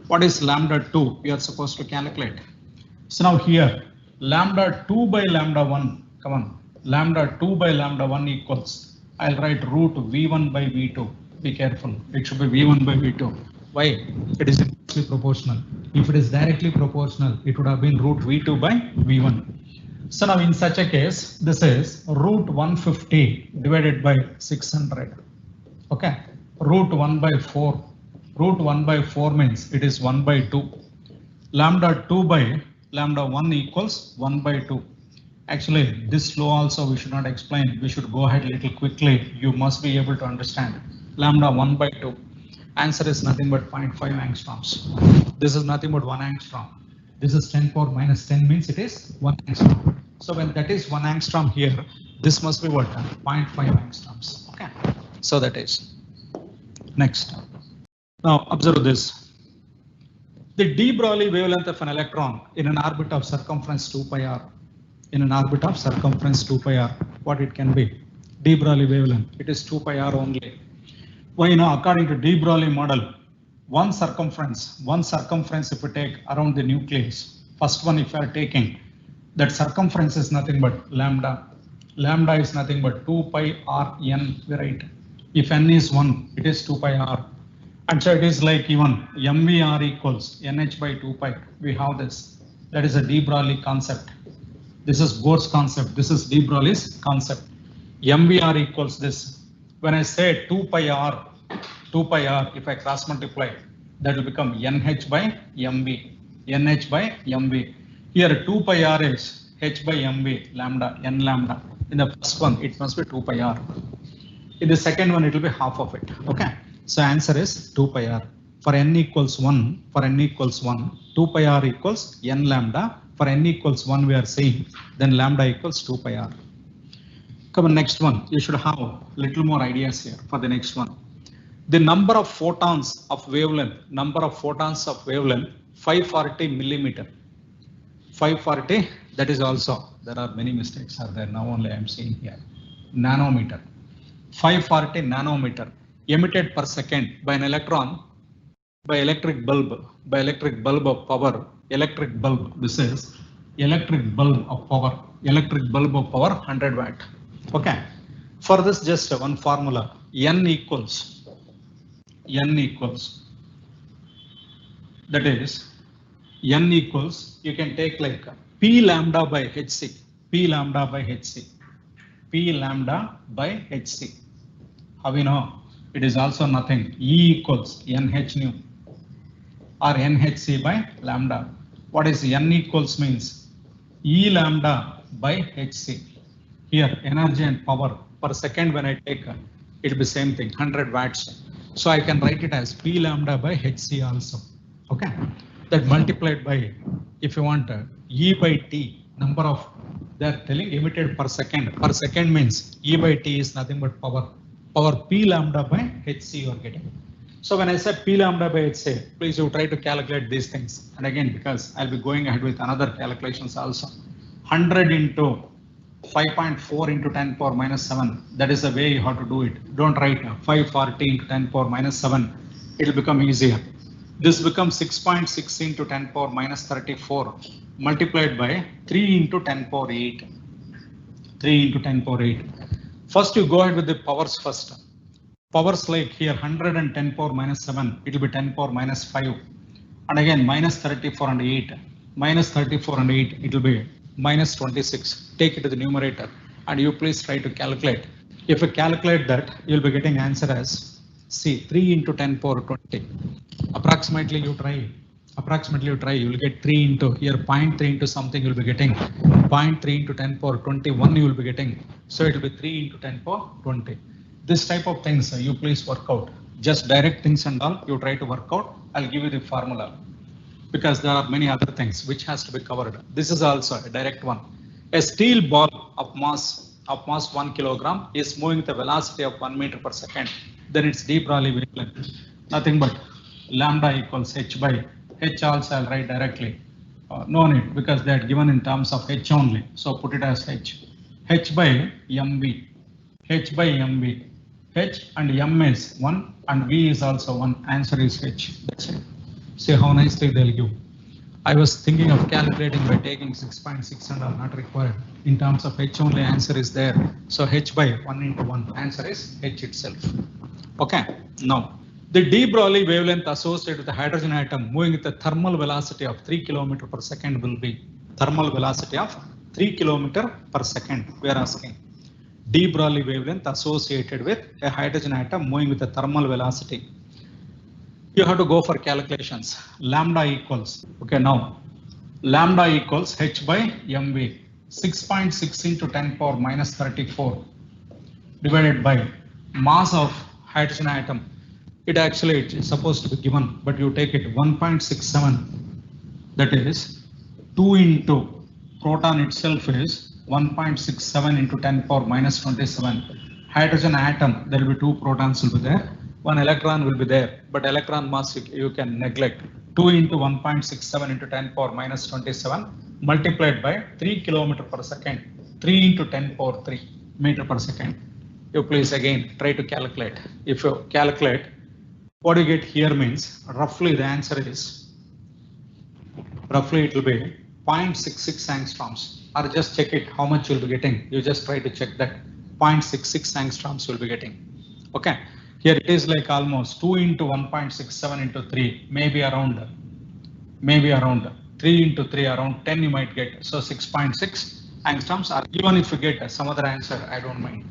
Speaker 1: What is lambda 2? We are supposed to calculate. So now here, lambda 2 by lambda 1. Come on. Lambda 2 by lambda 1 equals. I'll write root V1 by V2. Be careful. It should be V1 by V2. Why? It is inversely proportional. If it is directly proportional, it would have been root V2 by V1. So now in such a case, this is root 150 divided by 600. Okay, root 1 by 4. Root 1 by 4 means it is 1 by 2. Lambda 2 by lambda 1 equals 1 by 2. Actually, this flow also we should not explain. We should go ahead a little quickly. You must be able to understand. Lambda 1 by 2. Answer is nothing but 0.5 angstroms. This is nothing but 1 angstrom. This is 10 power minus 10 means it is 1 angstrom. So when that is 1 angstrom here, this must be what? 0.5 angstroms. Okay. So that is. Next. Now observe this. The de Broglie wavelength of an electron in an orbit of circumference 2 pi r. In an orbit of circumference 2 pi r. What it can be? De Broglie wavelength. It is 2 pi r only. Why, according to de Broglie model, one circumference if we take around the nucleus, first one if you are taking, that circumference is nothing but lambda. Lambda is nothing but 2 pi r n, we write. If n is 1, it is 2 pi r. And so it is like even mvr equals nh by 2 pi. We have this. That is a de Broglie concept. This is Bohr's concept. This is de Broglie's concept. mvr equals this. When I say 2 pi r, if I cross multiply, that will become nh by mv. nh by mv. Here 2 pi r is h by mv, lambda, n lambda. In the first one, it must be 2 pi r. In the second one, it will be half of it. Okay. So answer is 2 pi r. For n equals 1, 2 pi r equals n lambda. For n equals 1, we are saying, then lambda equals 2 pi r. Come on, next one. You should have little more ideas here for the next one. The number of photons of wavelength, 540 millimeter. 540, that is also, there are many mistakes are there. Now only I am seeing here. Nanometer. 540 nanometer emitted per second by an electron, by electric bulb of power, electric bulb. This is electric bulb of power 100 watt. Okay. For this, just one formula. N equals. That is, N equals. You can take like P lambda by Hc. P lambda by Hc. How we know? It is also nothing. E equals NH nu or NHc by lambda. What is N equals means? E lambda by Hc. Here, energy and power per second when I take, it will be same thing, 100 watts. So I can write it as P lambda by Hc also. Okay. that multiplied by, if you want E by T, number of, they are telling emitted per second. Per second means E by T is nothing but power P lambda by Hc you are getting. So when I said P lambda by Hc, please you try to calculate these things. And again, because I'll be going ahead with another calculations also. 100 into 5.4 into 10 power minus 7. That is the way you have to do it. Don't write 540 into 10 power minus 7. It will become easier. This becomes 6.6 into 10 power minus 34 multiplied by 3 into 10 power 8. 3 into 10 power 8. First you go ahead with the powers first. Powers like here 110 power minus 7. It will be 10 power minus 5. And again minus 34 and 8. Minus 34 and 8. It will be minus 26. Take it to the numerator and you please try to calculate. If you calculate that, you will be getting answer as C 3 into 10 power 20. Approximately you try, you will get 3 into here 0.3 into something you will be getting 0.3 into 10 power 21 you will be getting. So it will be 3 into 10 power 20. This type of things you please work out. Just direct things and all you try to work out. I'll give you the formula because there are many other things which has to be covered. This is also a direct one. A steel ball of mass 1 kilogram is moving with a velocity of 1 meter per second. Then its de Broglie wavelength. Nothing but lambda equals h by h also I'll write directly. No need because they are given in terms of h only. So put it as h. H by mv. H by mv. H and m is 1 and v is also 1. Answer is h. That's it. See how nicely they'll give. I was thinking of calculating by taking 6.6 and are not required. In terms of h only answer is there. So h by 1 into 1 answer is h itself. Okay. Now the de Broglie wavelength associated with the hydrogen atom moving with a thermal velocity of 3 km per second will be thermal velocity of 3 km per second. We are asking de Broglie wavelength associated with a hydrogen atom moving with a thermal velocity. You have to go for calculations. Lambda equals, okay, now lambda equals h by mv 6.6 into 10 power minus 34 divided by mass of hydrogen atom. It actually it's supposed to be given, but you take it 1.67, that is 2 into proton itself is 1.67 into 10 power minus 27. Hydrogen atom, there will be 2 protons will be there. 1 electron will be there, but electron mass you can neglect. 2 into 1.67 into 10 power minus 27 multiplied by 3 km per second. 3 into 10 power 3 meter per second. You please again try to calculate. If you calculate, what you get here means roughly the answer is, roughly it will be 0.66 angstroms, or just check it how much you'll be getting. You just try to check that 0.66 angstroms you'll be getting. Okay. Here it is like almost 2 into 1.67 into 3, maybe around 3 into 3, around 10 you might get. So 6.6 angstroms, or even if you get some other answer, I don't mind.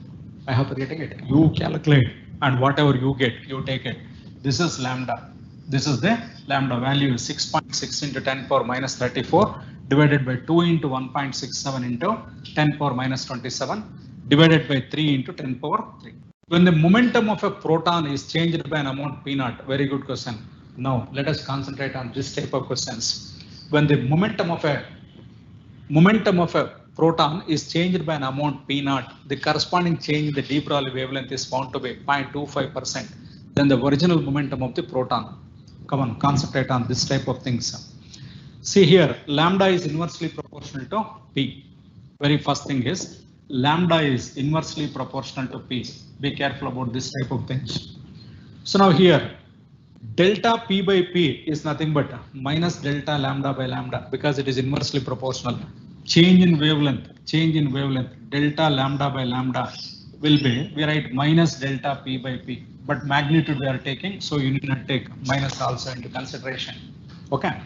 Speaker 1: I have to get it. You calculate and whatever you get, you take it. This is lambda. This is the lambda value 6.6 into 10 power minus 34 divided by 2 into 1.67 into 10 power minus 27 divided by 3 into 10 power 3. When the momentum of a proton is changed by an amount P naught, very good question. Now let us concentrate on this type of questions. When the momentum of a proton is changed by an amount P naught, the corresponding change in the de Broglie wavelength is found to be 0.25%. Then the original momentum of the proton. Come on, concentrate on this type of things. See here, lambda is inversely proportional to P. Very first thing is lambda is inversely proportional to P. Be careful about this type of things. So now here, delta P by P is nothing but minus delta lambda by lambda because it is inversely proportional. Change in wavelength, delta lambda by lambda will be, we write minus delta P by P, but magnitude we are taking, so you need not take minus also into consideration. Okay.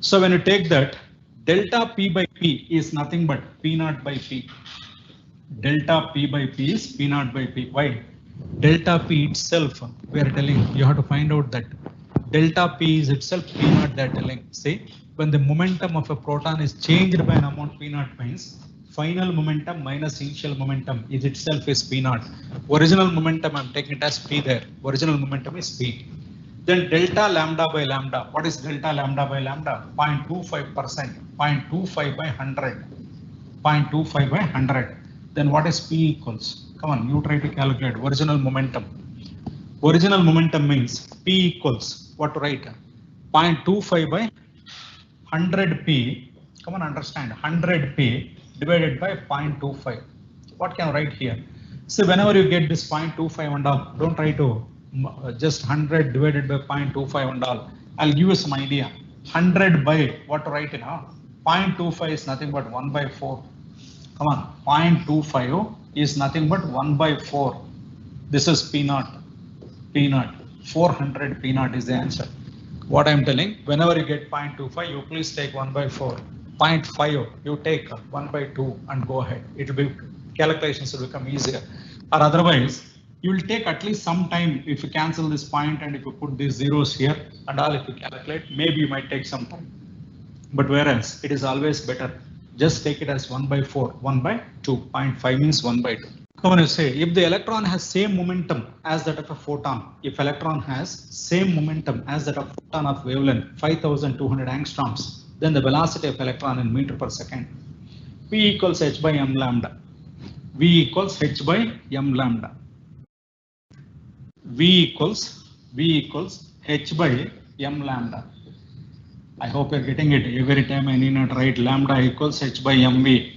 Speaker 1: So when you take that, delta P by P is nothing but P naught by P. Delta P by P is P naught by P. Why? Delta P itself, we are telling, you have to find out that delta P is itself P naught, they are telling. See, when the momentum of a proton is changed by an amount P naught means final momentum minus initial momentum is itself is P naught. Original momentum, I'm taking it as P there. Original momentum is P. Then delta lambda by lambda. What is delta lambda by lambda? 0.25%, 0.25 by 100, 0.25 by 100. Then what is P equals? Come on, you try to calculate original momentum. Original momentum means P equals, what to write? 0.25 by 100P. Come on, understand, 100P divided by 0.25. What can I write here? So whenever you get this 0.25 and all, don't try to just 100 divided by 0.25 and all. I'll give you some idea. 100 by what to write in? 0.25 is nothing but 1 by 4. Come on, 0.25 is nothing but 1 by 4. This is P naught. P naught. 400 P naught is the answer. What I'm telling, whenever you get 0.25, you please take 1 by 4. 0.5, you take 1 by 2 and go ahead. It will be, calculations will become easier. Or otherwise, you will take at least some time if you cancel this point and if you put these zeros here and all, if you calculate, maybe you might take some time. But whereas it is always better, just take it as 1 by 4, 1 by 2, 0.5 means 1 by 2. Come on, you say, if the electron has same momentum as that of a photon, if electron has same momentum as that of photon of wavelength 5200 angstroms, then the velocity of electron in meter per second. P equals h by m lambda. V equals h by m lambda. V equals h by m lambda. I hope you're getting it. Every time I need not write lambda equals h by mv,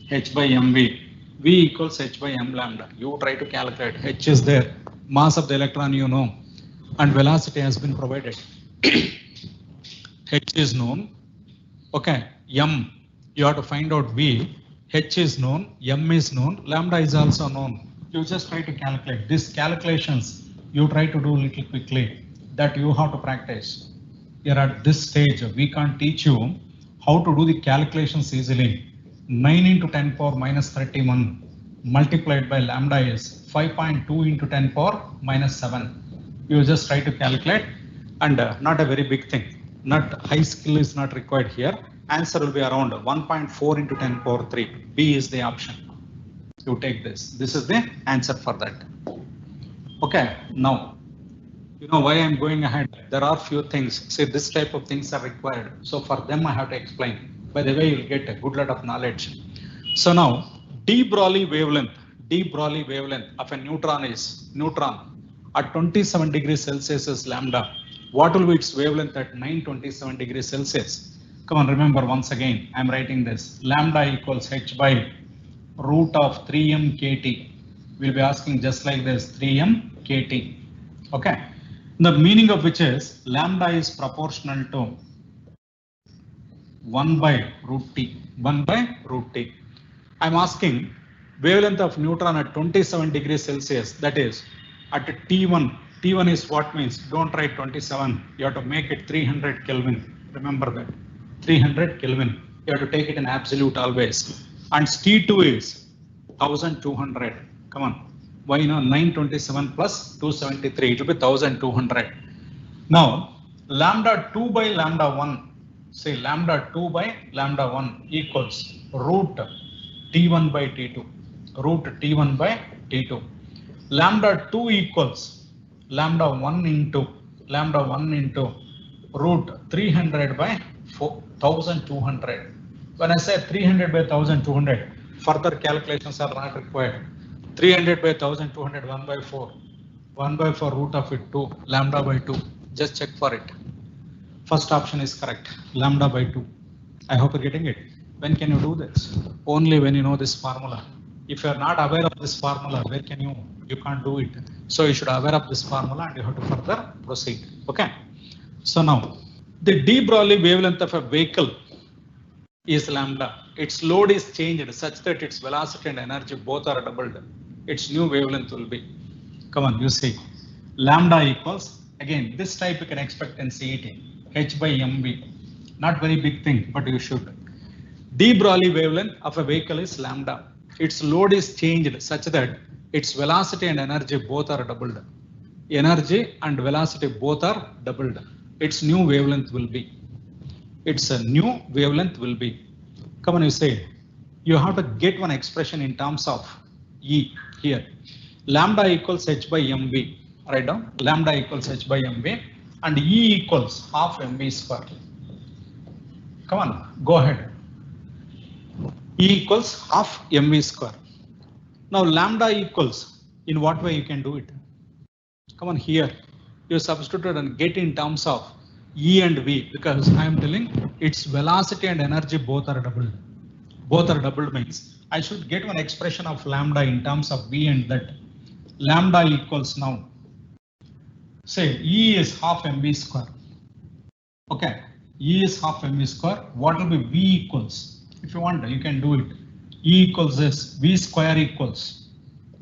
Speaker 1: h by mv. V equals h by m lambda. You try to calculate. H is there. Mass of the electron you know. And velocity has been provided. H is known. Okay. M. You have to find out V. H is known. M is known. Lambda is also known. You just try to calculate. These calculations you try to do little quickly. That you have to practice. You're at this stage. We can't teach you how to do the calculations easily. 9 into 10 power minus 31 multiplied by lambda is 5.2 into 10 power minus 7. You just try to calculate and not a very big thing. Not high skill is not required here. Answer will be around 1.4 into 10 power 3. B is the option. You take this. This is the answer for that. Okay, now you know why I'm going ahead. There are few things. See, this type of things are required. So for them I have to explain. By the way, you'll get a good lot of knowledge. So now, de Broglie wavelength of a neutron is at 27 degrees Celsius is lambda. What will be its wavelength at 927 degrees Celsius? Come on, remember once again, I'm writing this. Lambda equals h by root of 3m kt. We'll be asking just like this, 3m kt. Okay. The meaning of which is lambda is proportional to 1 by root t. 1 by root t. I'm asking wavelength of neutron at 27 degrees Celsius. That is at T1. T1 is what means? Don't write 27. You have to make it 300 Kelvin. Remember that. 300 Kelvin. You have to take it in absolute always. And T2 is 1200. Come on. Why not 927 plus 273? It will be 1200. Now lambda 2 by lambda 1. Say lambda 2 by lambda 1 equals root T1 by T2. Root T1 by T2. Lambda 2 equals lambda 1 into root 300 by 1200. When I say 300 by 1200, further calculations are not required. 300 by 1200, 1 by 4. 1 by 4 root of it 2, lambda by 2. Just check for it. First option is correct, lambda by 2. I hope you're getting it. When can you do this? Only when you know this formula. If you are not aware of this formula, where can you can't do it. So you should be aware of this formula and you have to further proceed. Okay. So now, the de Broglie wavelength of a vehicle is lambda. Its load is changed such that its velocity and energy both are doubled. Its new wavelength will be. Come on, you see. Lambda equals, again, this type you can expect in CET. H by mv. Not very big thing, but you should. De Broglie wavelength of a vehicle is lambda. Its load is changed such that its velocity and energy both are doubled. Energy and velocity both are doubled. Its new wavelength will be. Its a new wavelength will be. Come on, you say. You have to get one expression in terms of E here. Lambda equals h by mv. Write down. Lambda equals h by mv. and E equals half mv square. Come on, go ahead. E equals half mv square. Now lambda equals, in what way you can do it? Come on, here you substitute and get in terms of E and V, because I am telling its velocity and energy both are doubled. Both are doubled means I should get one expression of lambda in terms of V and that. Lambda equals, now say E is half mv square. Okay, E is half mv square. What will be V equals? If you want, you can do it. E equals this, V square equals,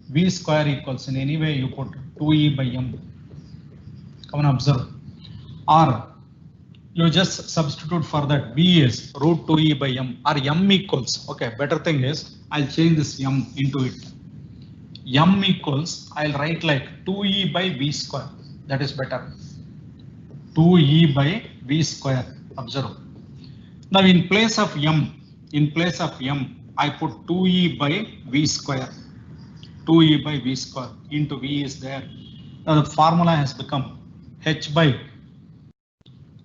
Speaker 1: V square equals, in any way you put 2E by m. Come on, observe. Or you just substitute for that, V is root 2E by m, or m equals, okay, better thing is I'll change this m into it. M equals, I'll write like 2E by V square. That is better. 2E by V square. Observe. Now in place of m, I put 2E by V square. 2E by V square into V is there. Now the formula has become H by,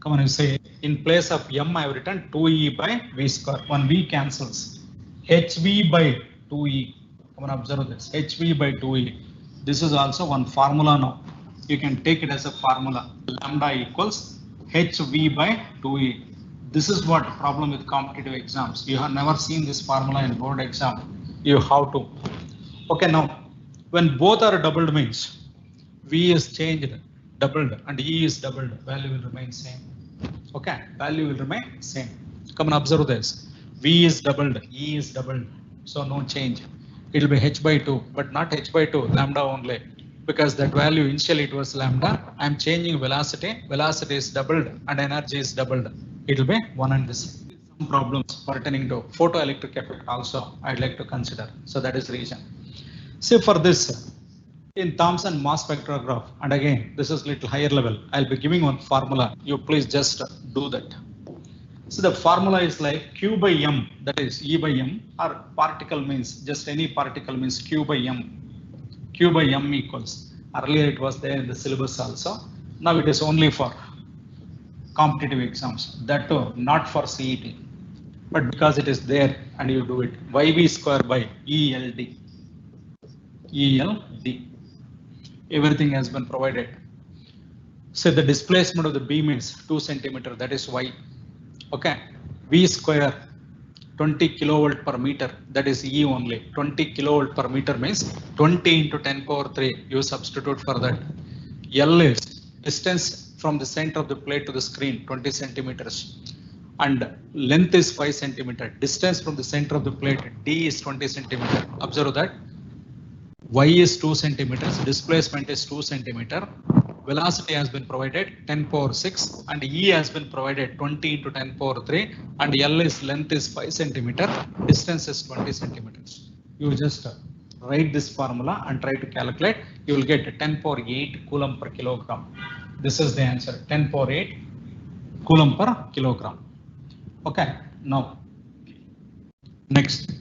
Speaker 1: come on, you say, in place of m I have written 2E by V square. One V cancels. HV by 2E. Come on, observe this. HV by 2E. This is also one formula now. You can take it as a formula. Lambda equals HV by 2E. This is what problem with competitive exams. You have never seen this formula in board exam. You have to. Okay, now when both are doubled means V is changed, doubled, and E is doubled, value will remain same. Okay, value will remain same. Come and observe this. V is doubled, E is doubled, so no change. It will be H by 2, but not H by 2, lambda only, because that value initially it was lambda. I am changing velocity. Velocity is doubled and energy is doubled. It will be one and the same. Some problems pertaining to photoelectric effect also I'd like to consider. So that is the reason. Say for this, in Thomson mass spectrograph, and again this is little higher level, I'll be giving one formula. You please just do that. So the formula is like Q by m, that is E by m, or particle means just any particle means Q by m. Q by m equals, earlier it was there in the syllabus also. Now it is only for competitive exams, that too not for CET, but because it is there and you do it. YV square by ELD. ELD. Everything has been provided. So the displacement of the beam is 2 centimeter, that is Y. Okay, V square 20 kilovolt per meter, that is E only. 20 kilovolt per meter means 20 into 10 power 3. You substitute for that. L is distance from the center of the plate to the screen, 20 centimeters. And length is 5 centimeter. Distance from the center of the plate, D is 20 centimeter. Observe that. Y is 2 centimeters. Displacement is 2 centimeter. Velocity has been provided 10 power 6 and E has been provided 20 into 10 power 3 and L is length is 5 centimeter, distance is 20 centimeters. You just write this formula and try to calculate. You will get 10 power 8 coulomb per kilogram. This is the answer, 10 power 8 coulomb per kilogram. Okay, now next,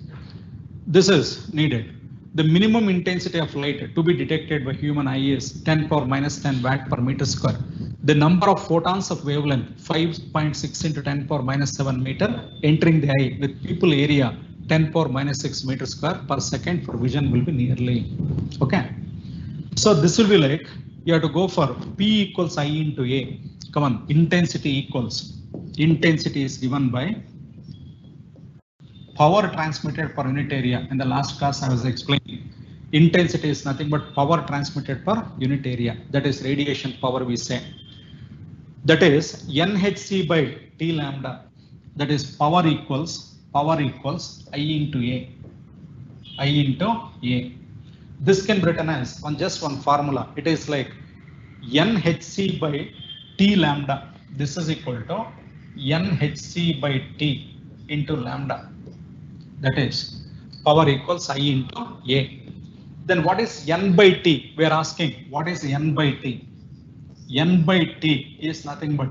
Speaker 1: this is needed. The minimum intensity of light to be detected by human eye is 10 power minus 10 watt per meter square. The number of photons of wavelength 5.6 into 10 power minus 7 meter entering the eye with pupil area 10 power minus 6 meter square per second for vision will be nearly. Okay. So this will be like you have to go for P equals I into A. Come on, intensity equals. Intensity is given by power transmitted per unit area. In the last class I was explaining, intensity is nothing but power transmitted per unit area. That is radiation power we say. That is NHC by T lambda. That is power equals I into A. I into A. This can be written as just one formula. It is like NHC by T lambda. This is equal to NHC by T into lambda. That is power equals I into A. Then what is N by T? We are asking what is N by T? N by T is nothing but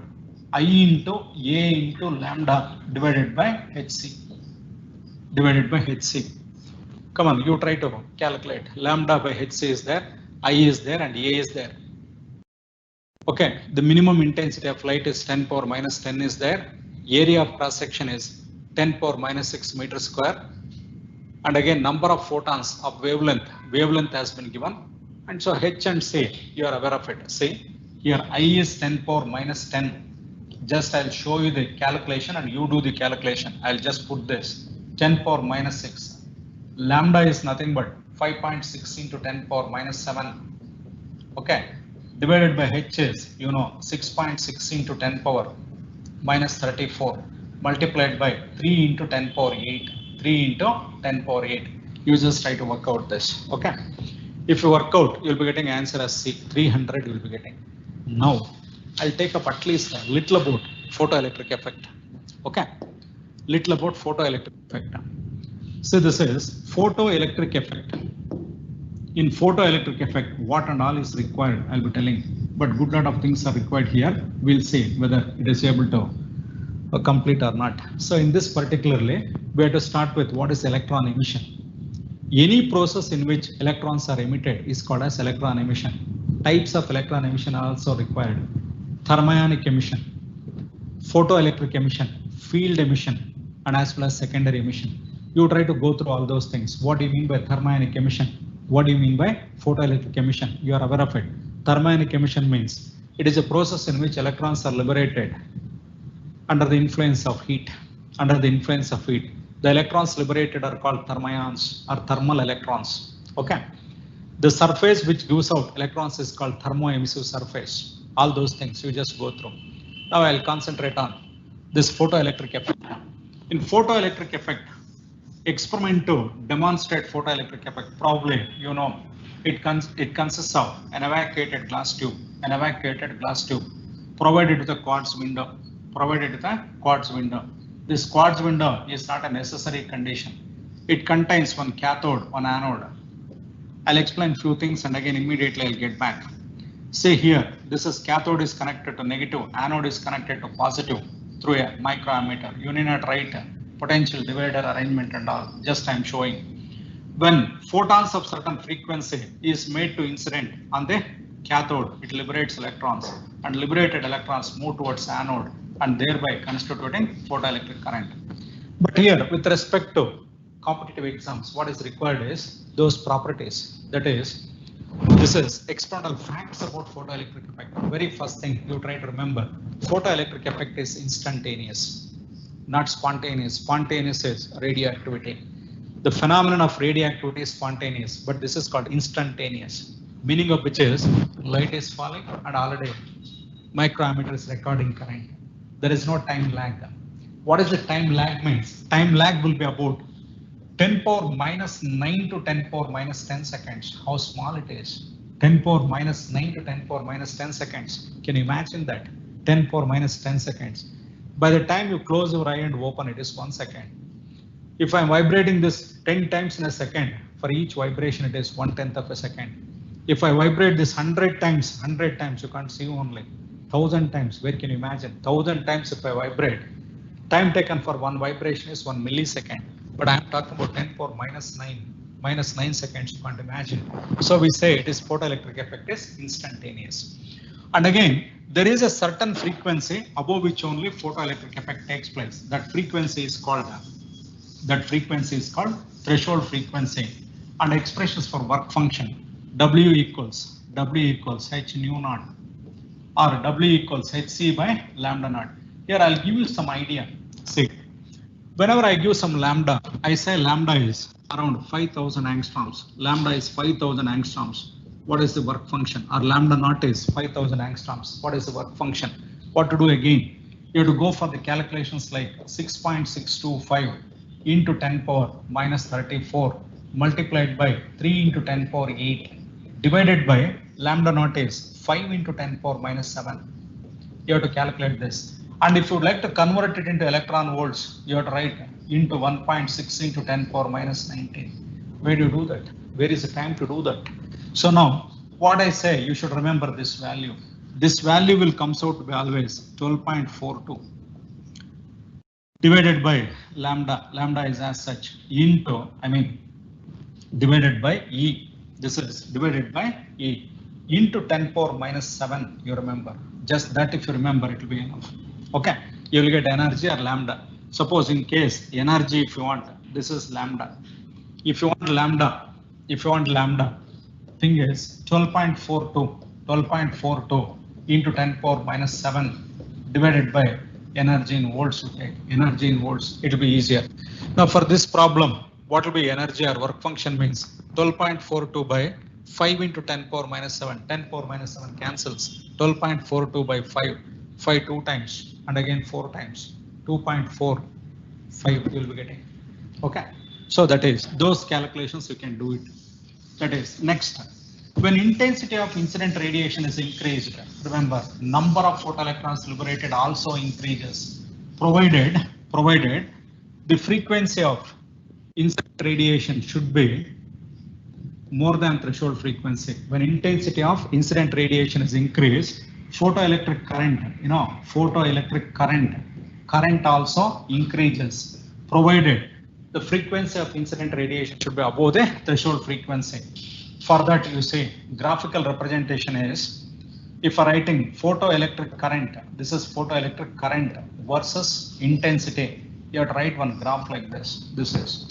Speaker 1: I into A into lambda divided by HC. Divided by HC. Come on, you try to calculate. Lambda by HC is there, I is there, and A is there. Okay, the minimum intensity of light is 10 power minus 10 is there. Area of cross section is 10 power minus 6 meter square. And again, number of photons of wavelength has been given. And so H and C, you are aware of it. See, here I is 10 power minus 10. Just I'll show you the calculation and you do the calculation. I'll just put this 10 power minus 6. Lambda is nothing but 5.6 into 10 power minus 7. Okay, divided by H is, 6.6 into 10 power minus 34 multiplied by 3 into 10 power 8. 3 into 10 power 8. You just try to work out this. Okay. If you work out, you'll be getting answer as C. 300 you'll be getting. Now, I'll take up at least a little about photoelectric effect. Okay. Little about photoelectric effect. So this is photoelectric effect. In photoelectric effect, what and all is required, I'll be telling. But good lot of things are required here. We'll see whether it is able to complete or not. So in this particularly, we have to start with what is electron emission. Any process in which electrons are emitted is called as electron emission. Types of electron emission are also required. Thermionic emission, photoelectric emission, field emission, and as well as secondary emission. You try to go through all those things. What do you mean by thermionic emission? What do you mean by photoelectric emission? You are aware of it. Thermionic emission means it is a process in which electrons are liberated under the influence of heat. Under the influence of heat, the electrons liberated are called thermions or thermal electrons. Okay. The surface which gives out electrons is called thermoemissive surface. All those things you just go through. Now I'll concentrate on this photoelectric effect. In photoelectric effect, experiment to demonstrate photoelectric effect, probably it consists of an evacuated glass tube, provided with a quartz window. This quartz window is not a necessary condition. It contains one cathode, one anode. I'll explain few things and again immediately I'll get back. Say here, this is cathode is connected to negative, anode is connected to positive through a microammeter. You need not write potential divider arrangement and all, just I'm showing. When photons of certain frequency is made to incident on the cathode, it liberates electrons and liberated electrons move towards anode and thereby constituting photoelectric current. But here with respect to competitive exams, what is required is those properties. That is, this is experimental facts about photoelectric effect. Very first thing you try to remember, photoelectric effect is instantaneous, not spontaneous. Spontaneous is radioactivity. The phenomenon of radioactivity is spontaneous, but this is called instantaneous. Meaning of which is light is falling and already microammeter is recording current. There is no time lag. What is the time lag means? Time lag will be about 10 power minus 9 to 10 power minus 10 seconds. How small it is? 10 power minus 9 to 10 power minus 10 seconds. Can you imagine that? 10 power minus 10 seconds. By the time you close your eye and open it is 1 second. If I'm vibrating this 10 times in a second, for each vibration it is 1/10 of a second. If I vibrate this 100 times, you can't see only. 1000 times, where can you imagine? 1000 times if I vibrate, time taken for one vibration is 1 millisecond. But I'm talking about 10 power minus 9 seconds, you can't imagine. So we say it is photoelectric effect is instantaneous. And again, there is a certain frequency above which only photoelectric effect takes place. That frequency is called threshold frequency. And expressions for work function, W equals h nu naught or W equals hc by lambda naught. Here I'll give you some idea. See, whenever I give some lambda, I say lambda is around 5000 angstroms. Lambda is 5000 angstroms. What is the work function? Or lambda naught is 5000 angstroms. What is the work function? What to do again? You have to go for the calculations like 6.625 into 10 power minus 34 multiplied by 3 into 10 power 8 divided by lambda naught is 5 into 10 power minus 7. You have to calculate this. And if you would like to convert it into electron volts, you have to write into 1.6 into 10 power minus 19. Where do you do that? Where is the time to do that? So now, what I say, you should remember this value. This value will comes out to be always 12.42 divided by lambda. Lambda is as such into, divided by E. This is divided by E. into 10 power minus 7, you remember. Just that if you remember, it will be enough. Okay, you will get energy or lambda. Suppose in case energy, if you want, this is lambda. If you want lambda, thing is 12.42 into 10 power minus 7 divided by energy in volts. Okay, energy in volts, it will be easier. Now for this problem, what will be energy or work function means 12.42 by 5 into 10 power minus 7. 10 power minus 7 cancels. 12.42 by 5. 5 2 times and again 4 times. 2.45 you will be getting. Okay. So that is those calculations you can do it. That is next. When intensity of incident radiation is increased, remember number of photoelectrons liberated also increases, provided the frequency of incident radiation should be more than threshold frequency. When intensity of incident radiation is increased, photoelectric current also increases, provided the frequency of incident radiation should be above the threshold frequency. For that, you see graphical representation is, if I'm writing photoelectric current, this is photoelectric current versus intensity. You have to write one graph like this. This is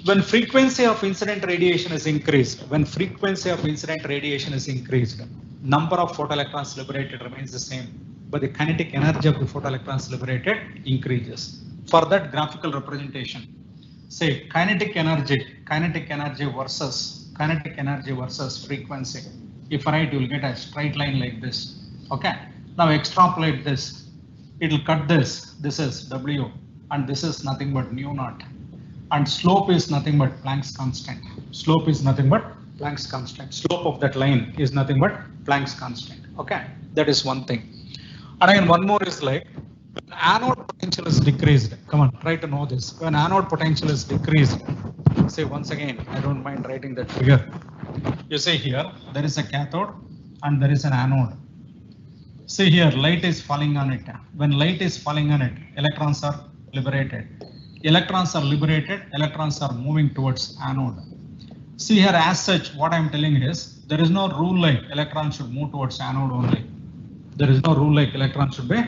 Speaker 1: when frequency of incident radiation is increased. When frequency of incident radiation is increased, number of photoelectrons liberated remains the same, but the kinetic energy of the photoelectrons liberated increases. For that graphical representation, say kinetic energy versus frequency. If I write, you will get a straight line like this. Okay. Now extrapolate this. It will cut this. This is W, and this is nothing but mu naught. And slope is nothing but Planck's constant. Slope is nothing but Planck's constant. Slope of that line is nothing but Planck's constant. Okay, that is one thing. And again, one more is like when anode potential is decreased. Come on, try to know this. When anode potential is decreased, say once again, I don't mind writing that figure. You say here there is a cathode and there is an anode. See here, light is falling on it. When light is falling on it, electrons are liberated. Electrons are moving towards anode. See here, as such, what I am telling is, there is no rule like electrons should move towards anode only. There is no rule like electrons should be.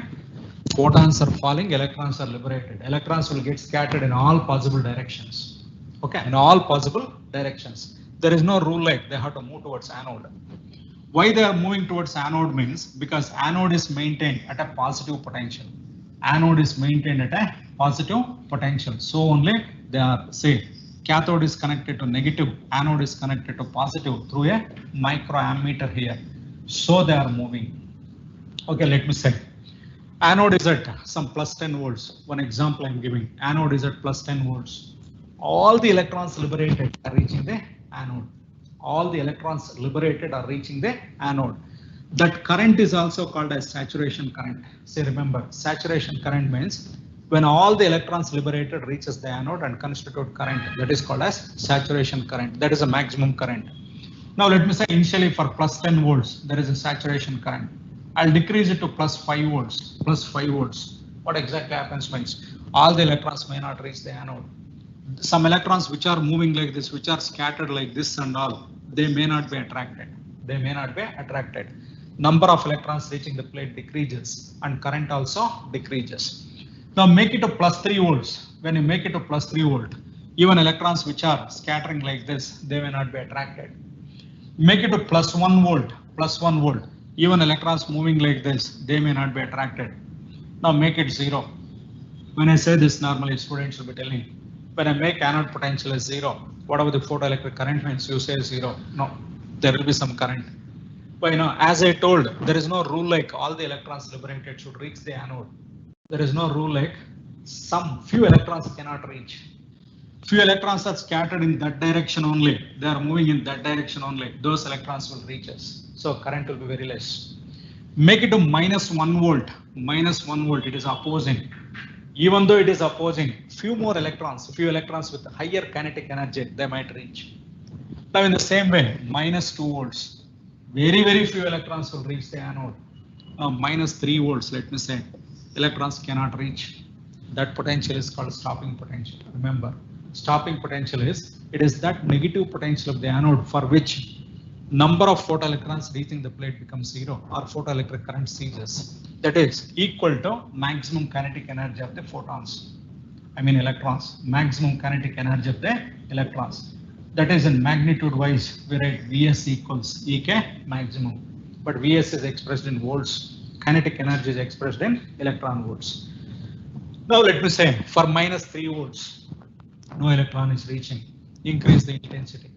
Speaker 1: Photons are falling, electrons are liberated. Electrons will get scattered in all possible directions. Okay, in all possible directions. There is no rule like they have to move towards anode. Why they are moving towards anode means because anode is maintained at a positive potential. Anode is maintained at a positive potential. So only they are, say, cathode is connected to negative, anode is connected to positive through a microammeter here. So they are moving. Okay, let me say. Anode is at some plus 10 volts. One example I'm giving. Anode is at plus 10 volts. All the electrons liberated are reaching the anode. All the electrons liberated are reaching the anode. That current is also called as saturation current. Say, remember, saturation current means when all the electrons liberated reaches the anode and constitute current. That is called as saturation current. That is a maximum current. Now let me say initially for plus 10 volts, there is a saturation current. I'll decrease it to plus 5 volts. Plus 5 volts. What exactly happens means all the electrons may not reach the anode. Some electrons which are moving like this, which are scattered like this and all, they may not be attracted. They may not be attracted. Number of electrons reaching the plate decreases and current also decreases. Now make it to plus 3 volts. When you make it to plus 3 volt, even electrons which are scattering like this, they may not be attracted. Make it to plus 1 volt. Plus 1 volt. Even electrons moving like this, they may not be attracted. Now make it 0. When I say this, normally students will be telling, when I make anode potential as 0, whatever the photoelectric current means, you say 0. No, there will be some current. But as I told, there is no rule like all the electrons liberated should reach the anode. There is no rule like some few electrons cannot reach. Few electrons are scattered in that direction only. They are moving in that direction only. Those electrons will reach us. So current will be very less. Make it to minus 1 volt. Minus 1 volt, it is opposing. Even though it is opposing, few electrons with higher kinetic energy, they might reach. Now in the same way, minus 2 volts. Very few electrons will reach the anode. Minus 3 volts, let me say, electrons cannot reach. That potential is called stopping potential. Remember, stopping potential is, it is that negative potential of the anode for which number of photoelectrons reaching the plate becomes 0 or photoelectric current ceases. That is equal to maximum kinetic energy of the photons. I mean electrons, maximum kinetic energy of the electrons. That is in magnitude wise, we write Vs equals Ek maximum, but Vs is expressed in volts, kinetic energy is expressed in electron volts. Now let me say for minus 3 volts, no electron is reaching, increase the intensity.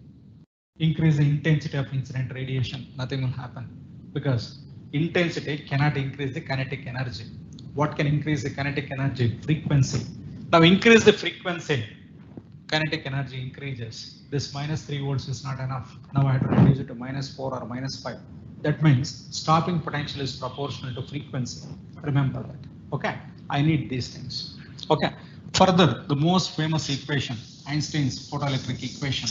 Speaker 1: Increase the intensity of incident radiation, nothing will happen because intensity cannot increase the kinetic energy. What can increase the kinetic energy? Frequency. Now increase the frequency, kinetic energy increases. This minus 3 volts is not enough. Now I have to reduce it to minus 4 or minus 5. That means stopping potential is proportional to frequency. Remember that. Okay. I need these things. Okay. Further, the most famous equation, Einstein's photoelectric equation.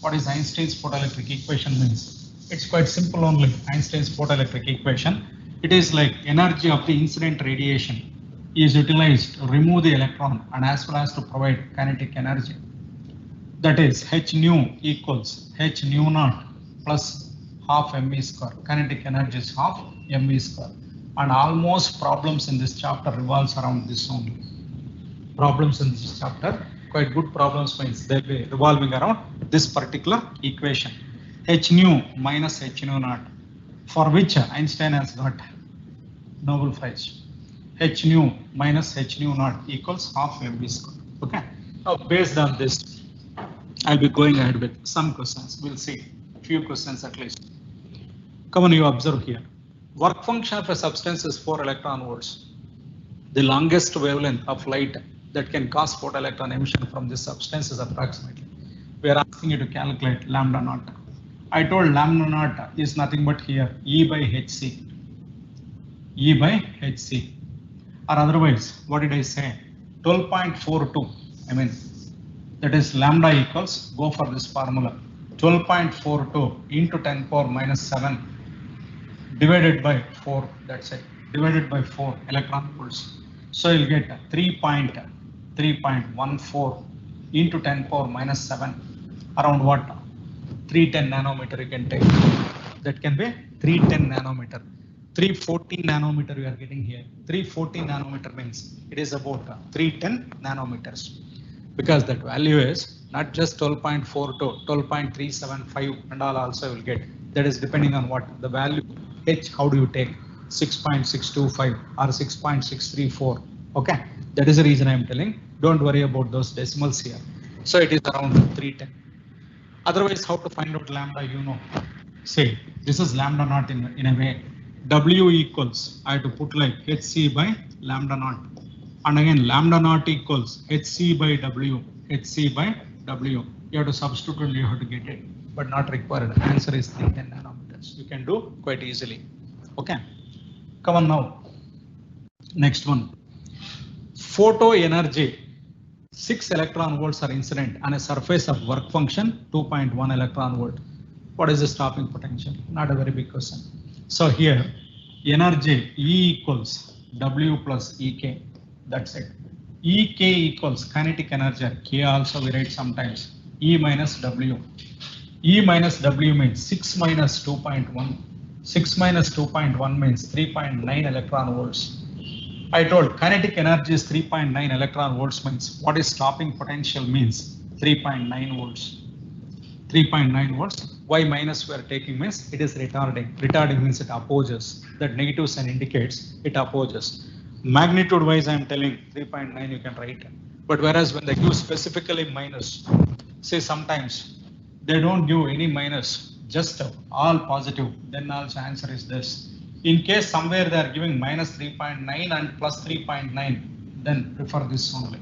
Speaker 1: What is Einstein's photoelectric equation means? It's quite simple only. Einstein's photoelectric equation. It is like energy of the incident radiation is utilized to remove the electron and as well as to provide kinetic energy. That is h nu equals h nu naught plus half mv square. Kinetic energy is half mv square. And almost problems in this chapter revolves around this only. Problems in this chapter, quite good problems means they'll be revolving around this particular equation. H nu minus h nu naught, for which Einstein has got Nobel Prize. H nu minus h nu naught equals half mv square. Okay. Now based on this, I'll be going ahead with some questions. We'll see few questions at least. Come on, you observe here. Work function of a substance is 4 electron volts. The longest wavelength of light that can cause photoelectron emission from this substance is approximately. We are asking you to calculate lambda naught. I told lambda naught is nothing but here E by Hc. E by Hc. Or otherwise, what did I say? 12.42. I mean, that is lambda equals, go for this formula. 12.42 into 10 power minus 7 divided by 4. That's it. Divided by 4 electron volts. So you'll get 3.14 into 10 power minus 7. Around what? 310 nanometer you can take. That can be 310 nanometer. 314 nanometer we are getting here. 314 nanometer means it is about 310 nanometers. Because that value is not just 12.42, 12.375 and all also will get. That is depending on what the value H, how do you take 6.625 or 6.634. Okay, that is the reason I am telling. Don't worry about those decimals here. So it is around 310. Otherwise, how to find out lambda, you know. Say this is lambda naught in a way. W equals, I have to put like Hc by lambda naught. And again, lambda naught equals Hc by W. Hc by W. You have to substitute and you have to get it, but not required. The answer is 310 nanometers. You can do quite easily. Okay. Come on now. Next one. Photo energy. 6 electron volts are incident on a surface of work function 2.1 electron volt. What is the stopping potential? Not a very big question. So here energy E equals W plus Ek. That's it. Ek equals kinetic energy. K also we write sometimes. E minus W. E minus W means 6 minus 2.1. 6 minus 2.1 means 3.9 electron volts. I told kinetic energy is 3.9 electron volts means what is stopping potential means 3.9 volts. 3.9 volts. Why minus we are taking means it is retarding. Retarding means it opposes. That negative sign indicates it opposes. Magnitude wise I am telling 3.9 you can write. But whereas when they give specifically minus, say sometimes they don't give any minus, just all positive, then also answer is this. In case somewhere they are giving minus 3.9 and plus 3.9, then prefer this only.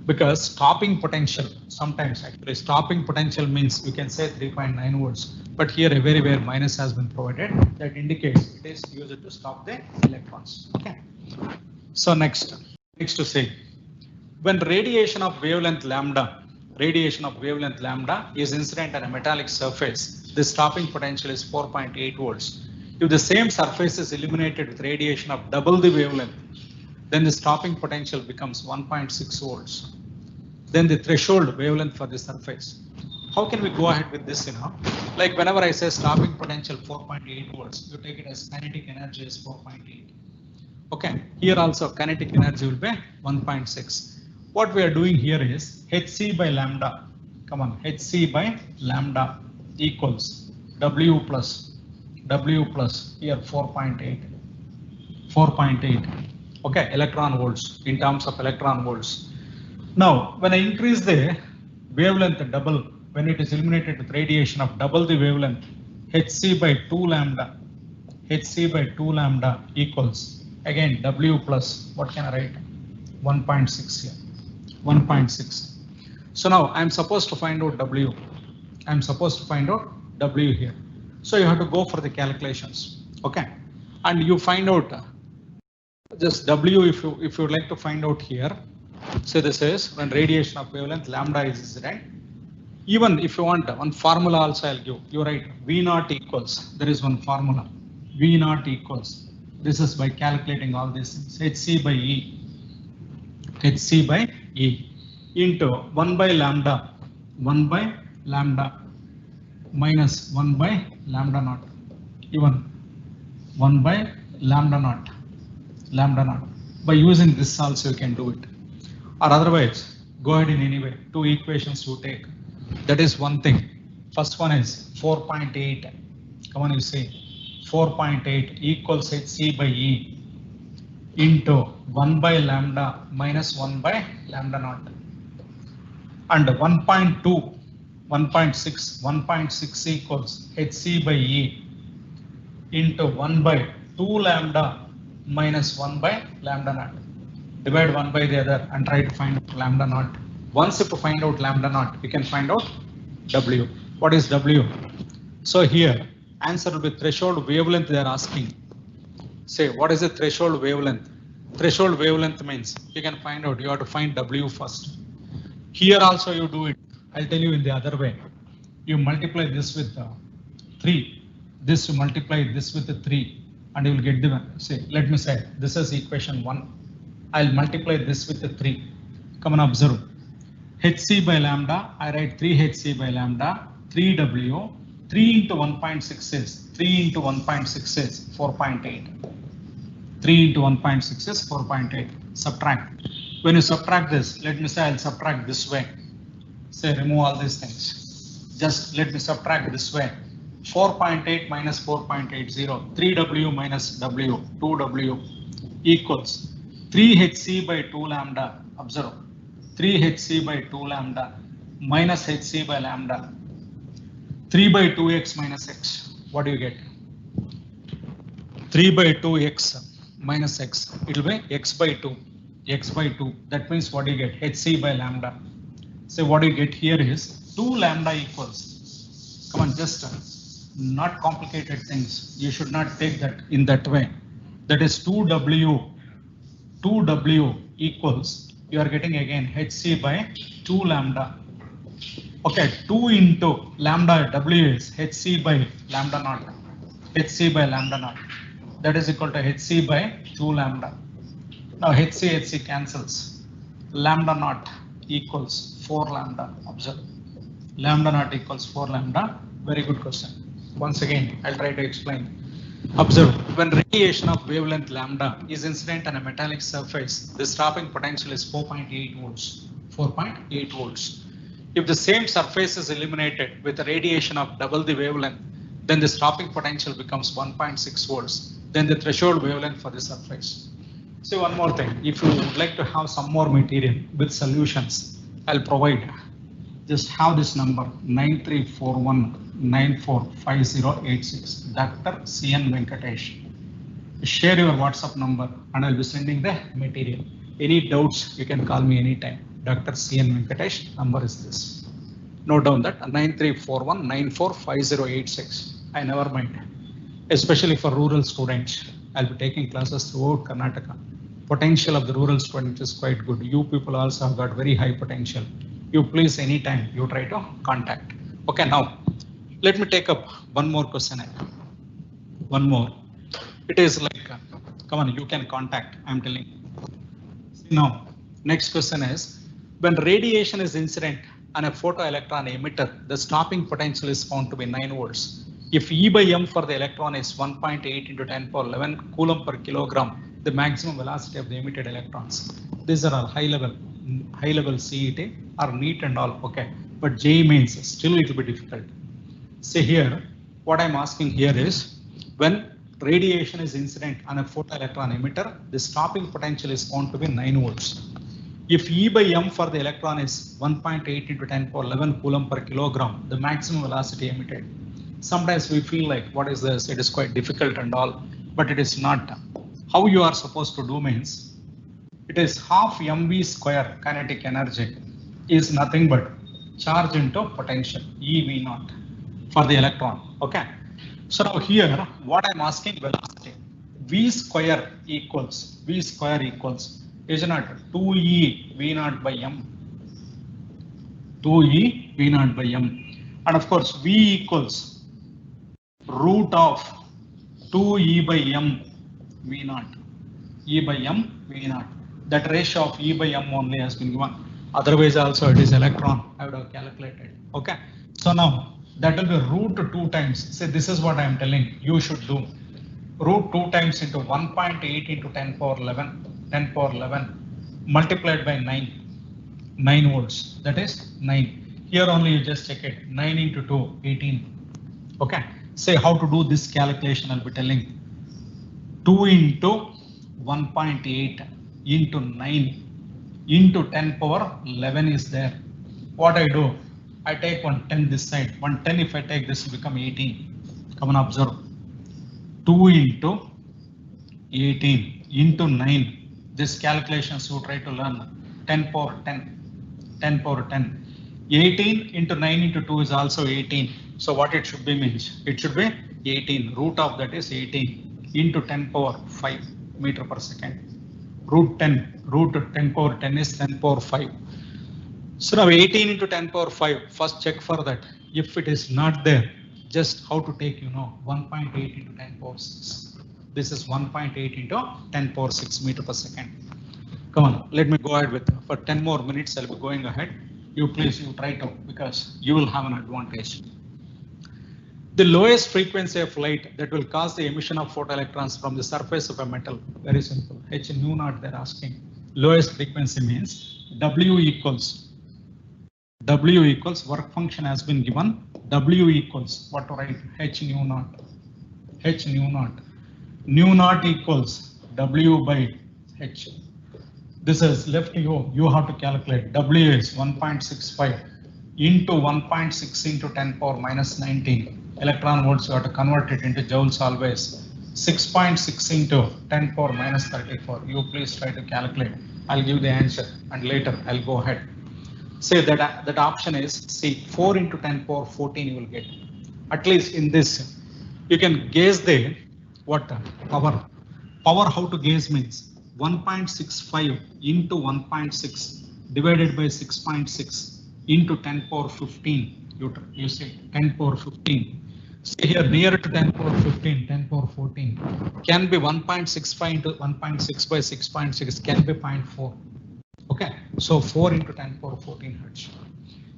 Speaker 1: Because stopping potential, sometimes actually stopping potential means you can say 3.9 volts, but here everywhere minus has been provided that indicates it is used to stop the electrons. Okay. So next to say, when radiation of wavelength lambda is incident on a metallic surface, the stopping potential is 4.8 volts. If the same surface is illuminated with radiation of double the wavelength, then the stopping potential becomes 1.6 volts. Then the threshold wavelength for the surface. how can we go ahead with this, like whenever I say stopping potential 4.8 volts, you take it as kinetic energy is 4.8. Okay, here also kinetic energy will be 1.6. What we are doing here is hc by lambda, come on, hc by lambda equals w plus here 4.8, okay, electron volts in terms of electron volts. Now when I increase the wavelength double, when it is illuminated with radiation of double the wavelength, hc by 2 lambda equals again w plus, what can I write, 1.6 here, 1.6. So now I'm supposed to find out w, here. So you have to go for the calculations, okay, and you find out just w. If you would like to find out here, so this is when radiation of wavelength lambda is right. Even if you want one formula also I'll give you, write V naught equals, there is one formula, V naught equals, this is by calculating all these things, hc by e into 1 by lambda minus 1 by lambda naught, even 1 by lambda naught. By using this also you can do it, or otherwise go ahead in any way. Two equations you take, that is one thing. First one is 4.8, come on, you say 4.8 equals hc by e into 1 by lambda minus 1 by lambda naught, and 1.2, 1.6 equals hc by e into 1 by 2 lambda minus 1 by lambda naught. Divide one by the other and try to find out lambda naught. Once if you find out lambda naught, you can find out W. What is W? So here answer will be threshold wavelength they are asking. Say what is the threshold wavelength? Threshold wavelength means you can find out, you have to find W first. Here also you do it, I'll tell you in the other way. You multiply this with 3, this you multiply this with 3, and you will get the, say, let me say this is equation 1. I'll multiply this with 3. Come on, observe. hc by lambda, I write 3 hc by lambda, 3w, 3 into 1.6 is 4.8. 3 into 1.6 is 4.8. Subtract. When you subtract this, let me say I'll subtract this way. Say remove all these things. Just let me subtract this way. 4.8 minus 4.80, 3w minus w, 2w equals 3 hc by 2 lambda, observe, 3 hc by 2 lambda minus hc by lambda, 3 by 2x minus x. What do you get? 3 by 2x minus x, it will be x by 2. That means what do you get? hc by lambda. So what you get here is 2 lambda equals, come on, just not complicated things. You should not take that in that way. That is 2w equals, you are getting again hc by 2 lambda. Okay, 2 into lambda w is hc by lambda naught. That is equal to hc by 2 lambda. Now hc cancels. Lambda naught equals 4 lambda. Observe. Lambda naught equals 4 lambda. Very good question. Once again, I'll try to explain. Observe, when radiation of wavelength lambda is incident on a metallic surface, the stopping potential is 4.8 volts. 4.8 volts. If the same surface is illuminated with a radiation of double the wavelength, then the stopping potential becomes 1.6 volts. Then the threshold wavelength for the surface. So one more thing, if you would like to have some more material with solutions, I'll provide. Just have this number 9341945086, Dr. CN Venkatesh. Share your WhatsApp number and I'll be sending the material. Any doubts, you can call me anytime. Dr. CN Venkatesh, number is this. Note down that 9341945086. I never mind, especially for rural students. I'll be taking classes throughout Karnataka. Potential of the rural students is quite good. You people also have got very high potential. You please anytime you try to contact. Okay, now let me take up one more question. One more. It is like, come on, you can contact. I'm telling you. Now, next question is, when radiation is incident and a photoelectron emitter, the stopping potential is found to be 9 volts. If E by M for the electron is 1.8 into 10 power 11 coulomb per kilogram, the maximum velocity of the emitted electrons. These are all high level CET or NEET and all, okay. But JEE means still it will be difficult. See here, what I'm asking here is when radiation is incident on a photoelectron emitter, the stopping potential is found to be 9 volts. If E by M for the electron is 1.8 into 10 power 11 coulomb per kilogram, the maximum velocity emitted. Sometimes we feel like, what is this? It is quite difficult and all, but it is not. How you are supposed to do means, it is half mv square kinetic energy is nothing but charge into potential EV naught for the electron. Okay. So now here, what I'm asking velocity, V square equals, is not 2E V naught by M. 2E V naught by M. And of course, V equals root of 2E by M V naught. E by M V naught. That ratio of E by M only has been given. Otherwise also it is electron. I would have calculated. Okay. So now that will be root 2 times. Say this is what I am telling you should do. Root 2 times into 1.8 into 10 power 11 multiplied by 9 volts. That is 9. Here only you just check it. 9 into 2, 18. Okay. Say how to do this calculation. I'll be telling 2 into 1.8 into 9 into 10 power 11 is there. What I do? I take 110 this side. 110 if I take this will become 18. Come and observe. 2 into 18 into 9. This calculations you try to learn. 10 power 10. 10 power 10. 18 into 9 into 2 is also 18. So what it should be means? It should be 18. Root of that is 18 into 10 power 5 meter per second. Root 10 power 10 is 10 power 5. So now 18 into 10 power 5, first check for that. If it is not there, just how to take, 1.8 into 10 power 6. This is 1.8 into 10 power 6 meter per second. Come on, let me go ahead with, for 10 more minutes, I'll be going ahead. You try to, because you will have an advantage. The lowest frequency of light that will cause the emission of photoelectrons from the surface of a metal, very simple, h nu naught they're asking. Lowest frequency means W equals, work function has been given, W equals, what to write, h nu naught. Nu naught equals W by h. This is left you have to calculate. W is 1.65 into 1.6 into 10 power minus 19. Electron volts, you have to convert it into joules always. 6.6 into 10 power minus 34. You please try to calculate. I'll give the answer and later I'll go ahead. Say that option is C, 4 into 10 power 14 you will get. At least in this, you can gauge the power. Power how to gauge means 1.65 into 1.6 divided by 6.6 into 10 power 15. You see 10 power 15. See here near to 10 power 15, 10 power 14 can be 1.65 into 1.6 by 6.6 can be 0.4. Okay, so 4 into 10 power 14 hertz.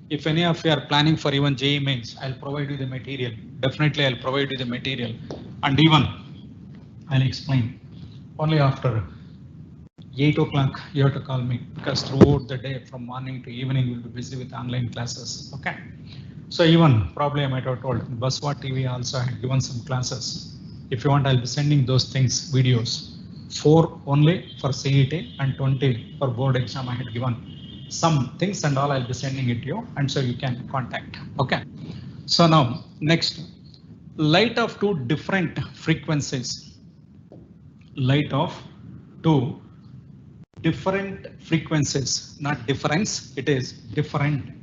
Speaker 1: If any of you are planning for even JEE mains, I'll provide you the material. Definitely I'll provide you the material, and even I'll explain. Only after 8 o'clock you have to call me, because throughout the day from morning to evening we'll be busy with online classes. Okay. So even probably I might have told Baswa TV also had given some classes. If you want, I'll be sending those things, videos. 4 only for CET and 20 for board exam I had given. Some things and all I'll be sending it to you, and so you can contact. Okay. So now next, light of 2 different frequencies. Light of 2 different frequencies, not difference, it is different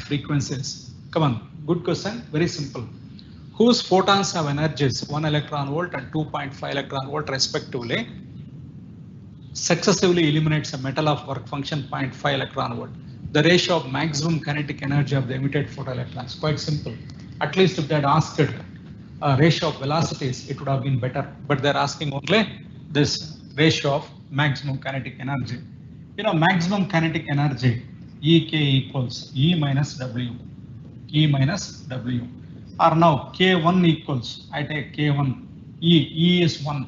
Speaker 1: frequencies. Come on, good question, very simple. Whose photons have energies 1 electron volt and 2.5 electron volt respectively successively eliminates a metal of work function 0.5 electron volt. The ratio of maximum kinetic energy of the emitted photoelectrons. Quite simple. At least if they had asked a ratio of velocities, it would have been better. But they're asking only this ratio of maximum kinetic energy. Maximum kinetic energy Ek equals E minus W. E minus W. Or now K1 equals, I take K1, E is 1,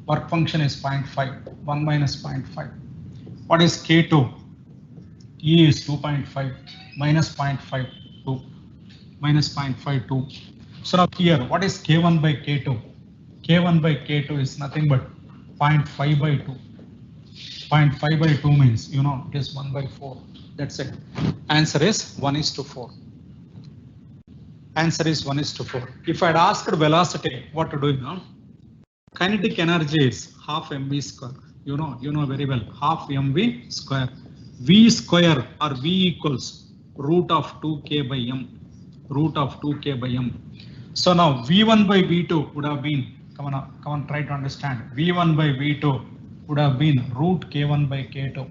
Speaker 1: work function is 0.5, 1 minus 0.5. What is K2? E is 2.5, minus 0.5, 2, minus 0.5, 2. So now here, what is K1 by K2? K1 by K2 is nothing but 0.5 by 2. 0.5 by 2 means, you know, it is 1 by 4. That's it. Answer is 1:4. Answer is 1:4. If I'd asked velocity, what to do now? Kinetic energy is half mv square. You know very well, half mv square. V square or V equals root of 2k by m. Root of 2k by m. So now V1 by V2 would have been, come on, try to understand. V1 by V2 would have been root K1 by K2.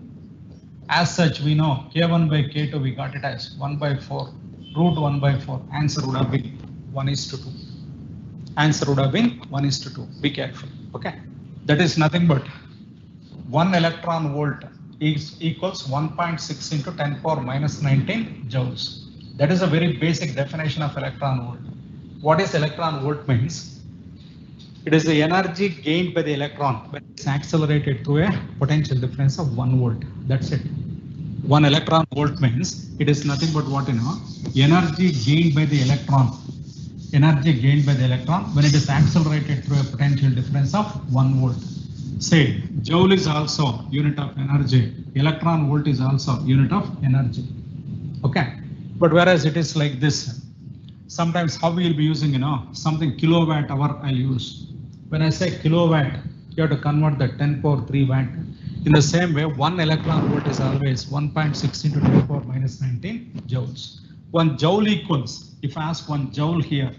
Speaker 1: As such, we know K1 by K2, we got it as 1 by 4. Root 1 by 4. Answer would have been 1:2. Answer would have been 1:2. Be careful. Okay. That is nothing but 1 electron volt is equals 1.6 into 10 power minus 19 joules. That is a very basic definition of electron volt. What is electron volt means? It is the energy gained by the electron when it's accelerated through a potential difference of 1 volt. That's it. 1 electron volt means it is nothing but what, you know, energy gained by the electron. Energy gained by the electron when it is accelerated through a potential difference of 1 volt. Say, joule is also unit of energy. Electron volt is also unit of energy. Okay. But whereas it is like this, sometimes how we will be using, you know, something kilowatt hour I'll use. When I say kilowatt, you have to convert the 10 power 3 watt. In the same way, 1 electron volt is always 1.6 into 10 power minus 19 joules. 1 joule equals, if I ask 1 joule here,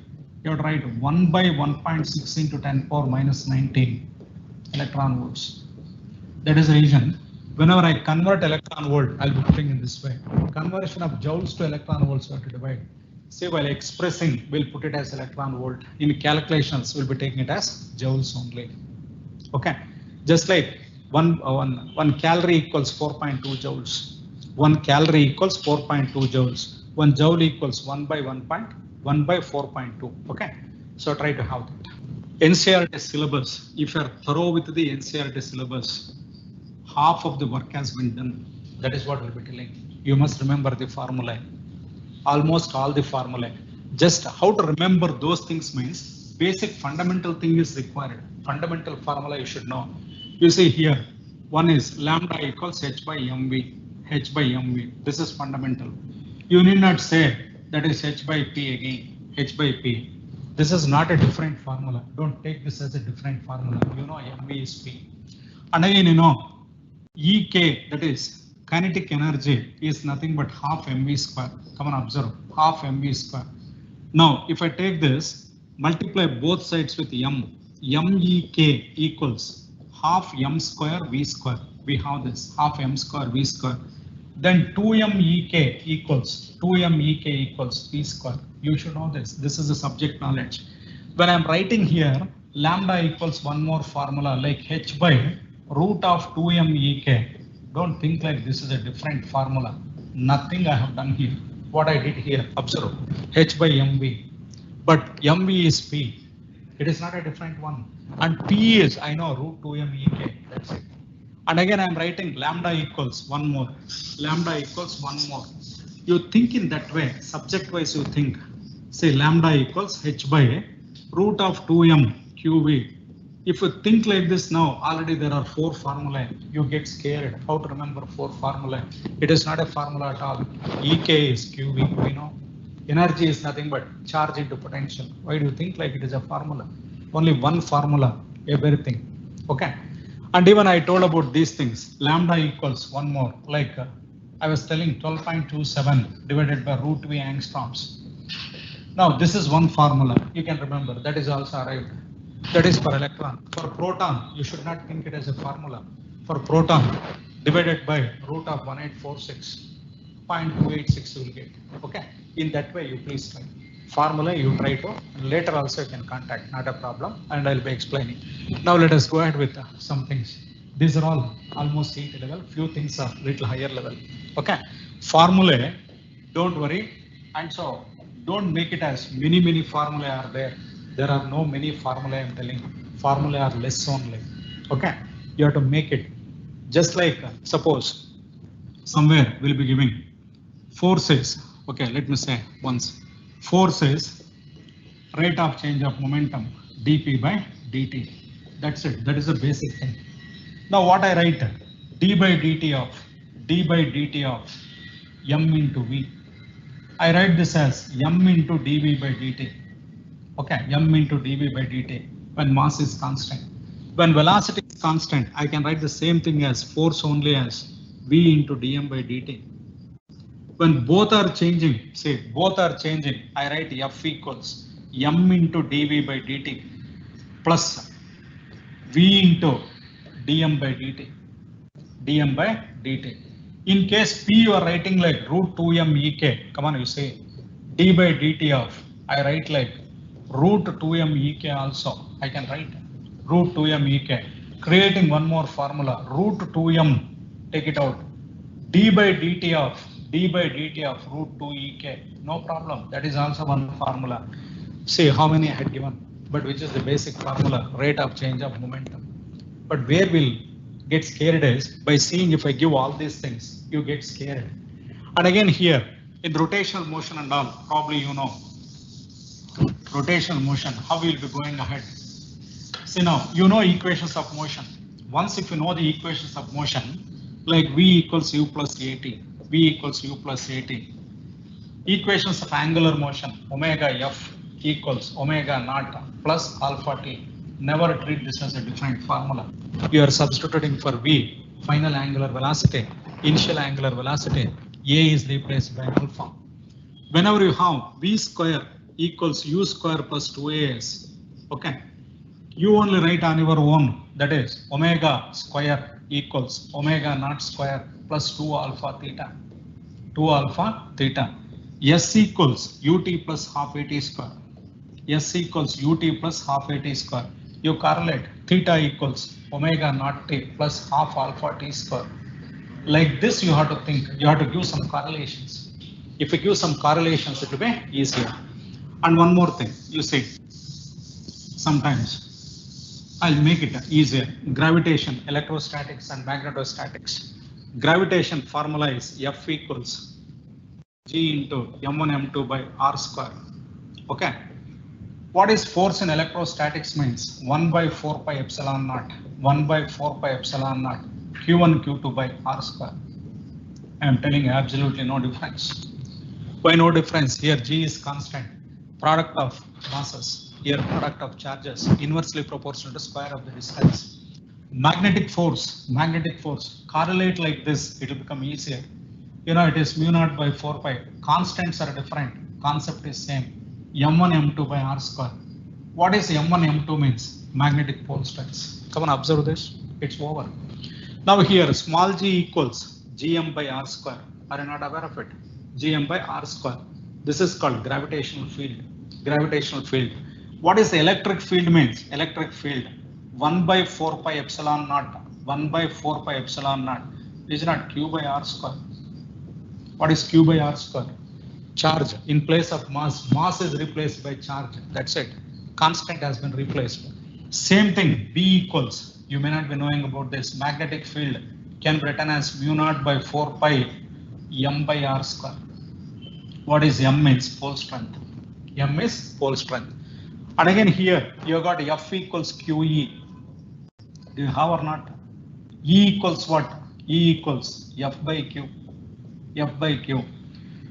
Speaker 1: you have to write 1 by 1.6 into 10 power minus 19 electron volts. That is the reason. Whenever I convert electron volt, I'll be putting in this way. Conversion of joules to electron volts we have to divide. Say while expressing, we'll put it as electron volt. In calculations, we'll be taking it as joules only. Okay. Just like one calorie equals 4.2 joules. 1 calorie equals 4.2 joules. 1 joule equals 1 by 4.2. Okay. So try to have that. NCERT syllabus. If you're thorough with the NCERT syllabus, half of the work has been done. That is what we'll be telling. You must remember the formula. Almost all the formula. Just how to remember those things means basic fundamental thing is required. Fundamental formula you should know. You see here, one is lambda equals h by mv. H by mv. This is fundamental. You need not say that is h by p again. H by p. This is not a different formula. Don't take this as a different formula. You know mv is p. And again, you know, Ek, that is kinetic energy, is nothing but half mv square. Come on, observe, half mv square. Now, if I take this, multiply both sides with m, Mek equals half m square v square. We have this half m square v square. Then 2Mek equals p square. You should know this. This is a subject knowledge. When I'm writing here, lambda equals one more formula like h by root of 2Mek. Don't think like this is a different formula. Nothing I have done here. What I did here, observe, h by mv. But mv is p. It is not a different one. And p is, I know, root 2Mek. That's it. And again, I'm writing lambda equals one more. Lambda equals one more. You think in that way, subject wise you think. Say lambda equals h by root of 2m qv. If you think like this now, already there are 4 formulae. You get scared. How to remember 4 formulae? It is not a formula at all. Ek is qv, we know. Energy is nothing but charge into potential. Why do you think like it is a formula? Only one formula, everything. Okay. And even I told about these things. Lambda equals one more. Like I was telling 12.27 divided by root v angstroms. Now this is one formula. You can remember that is also arrived. That is for electron. For proton, you should not think it as a formula. For proton, divided by root of 1846, 0.286 you will get. Okay. In that way, you please try. Formula you try to. Later also you can contact. Not a problem. And I'll be explaining. Now let us go ahead with some things. These are all almost 8 level. Few things are little higher level. Okay. Formulae, don't worry. And so don't make it as many formulae are there. There are no many formulae, I'm telling you. Formulae are less only. Okay. You have to make it just like suppose somewhere we'll be giving forces. Okay, let me say once. Forces rate of change of momentum dp by dt. That's it. That is the basic thing. Now what I write? d by dt of m into v. I write this as m into dv by dt. Okay, m into dv by dt when mass is constant. When velocity is constant, I can write the same thing as force only as v into dm by dt. When both are changing, say both are changing, I write f equals m into dv by dt plus v into dm by dt. In case p you are writing like root 2m ek, come on, you say d by dt of, I write like root 2m ek also, I can write root 2m ek, creating one more formula, root 2m, take it out, d by dt of root 2 ek, no problem, that is also one formula. See how many I had given, but which is the basic formula, rate of change of momentum. But where we'll get scared is by seeing if I give all these things, you get scared. And again here, in rotational motion and all, probably you know, rotational motion, how we'll be going ahead. See now, you know equations of motion. Once if you know the equations of motion, like v equals u plus at, equations of angular motion, omega f equals omega naught plus alpha t. Never treat this as a different formula. You are substituting for v, final angular velocity, initial angular velocity, a is replaced by alpha. Whenever you have v square equals u square plus 2as, okay, you only write on your own, that is omega square equals omega naught square plus 2 alpha theta. S equals ut plus half at square. You correlate theta equals omega naught t plus half alpha t square. Like this you have to think, you have to give some correlations. If you give some correlations, it will be easier. And one more thing, you see, sometimes I'll make it easier. Gravitation, electrostatics and magnetostatics. Gravitation formula is F equals G into M1 M2 by R square. Okay. What is force in electrostatics means 1 by 4 pi epsilon naught, Q1 Q2 by R square. I am telling you absolutely no difference. Why no difference? Here G is constant, product of masses, here product of charges, inversely proportional to square of the distance. Magnetic force, correlate like this, it will become easier. You know, it is mu naught by 4 pi. Constants are different, concept is same. M1 M2 by R square. What is M1 M2 means? Magnetic pole strengths. Come on, observe this. It's over. Now here, small g equals Gm by R square. Are you not aware of it? Gm by R square. This is called gravitational field. What is the electric field means? Electric field 1 by 4 pi epsilon naught. Is not Q by R square. What is Q by R square? Charge in place of mass is replaced by charge. That's it. Constant has been replaced. Same thing, B equals, you may not be knowing about this, magnetic field can be written as mu naught by 4 pi M by R square. What is M means? Pole strength. M is pole strength. And again here you got F equals QE. Do you have or not? E equals what? E equals F by Q.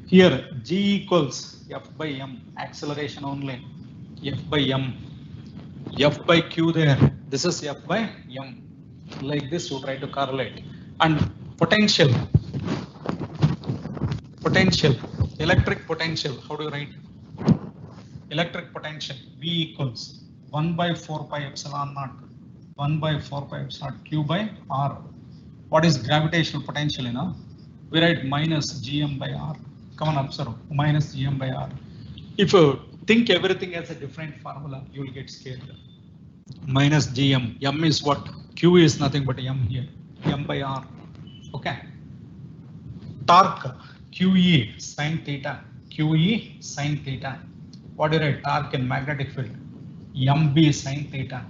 Speaker 1: Here G equals F by M, acceleration only, F by M, F by Q there, this is F by M. Like this you try to correlate. And potential, electric potential, how do you write? Electric potential, V equals 1 by 4 pi epsilon naught, Q by R. What is gravitational potential, you know? We write minus Gm by R. Come on, observe, minus Gm by R. If you think everything as a different formula, you will get scared. Minus Gm, M is what? Q is nothing but M here, M by R. Okay. Torque, QE sin theta, QE sin theta. What do you write? Torque in magnetic field, MB sin theta.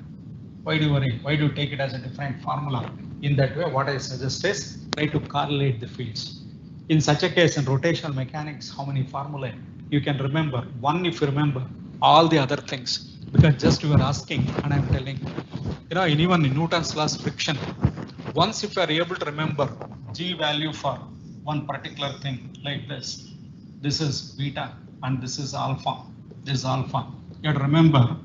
Speaker 1: Why do you worry? Why do you take it as a different formula? In that way, what I suggest is try to correlate the fields. In such a case, in rotational mechanics, how many formulae you can remember? One, if you remember all the other things, because just you are asking and I'm telling, even in Newton's last friction, once if you are able to remember G value for one particular thing like this is beta and this is alpha, this is alpha. You have to remember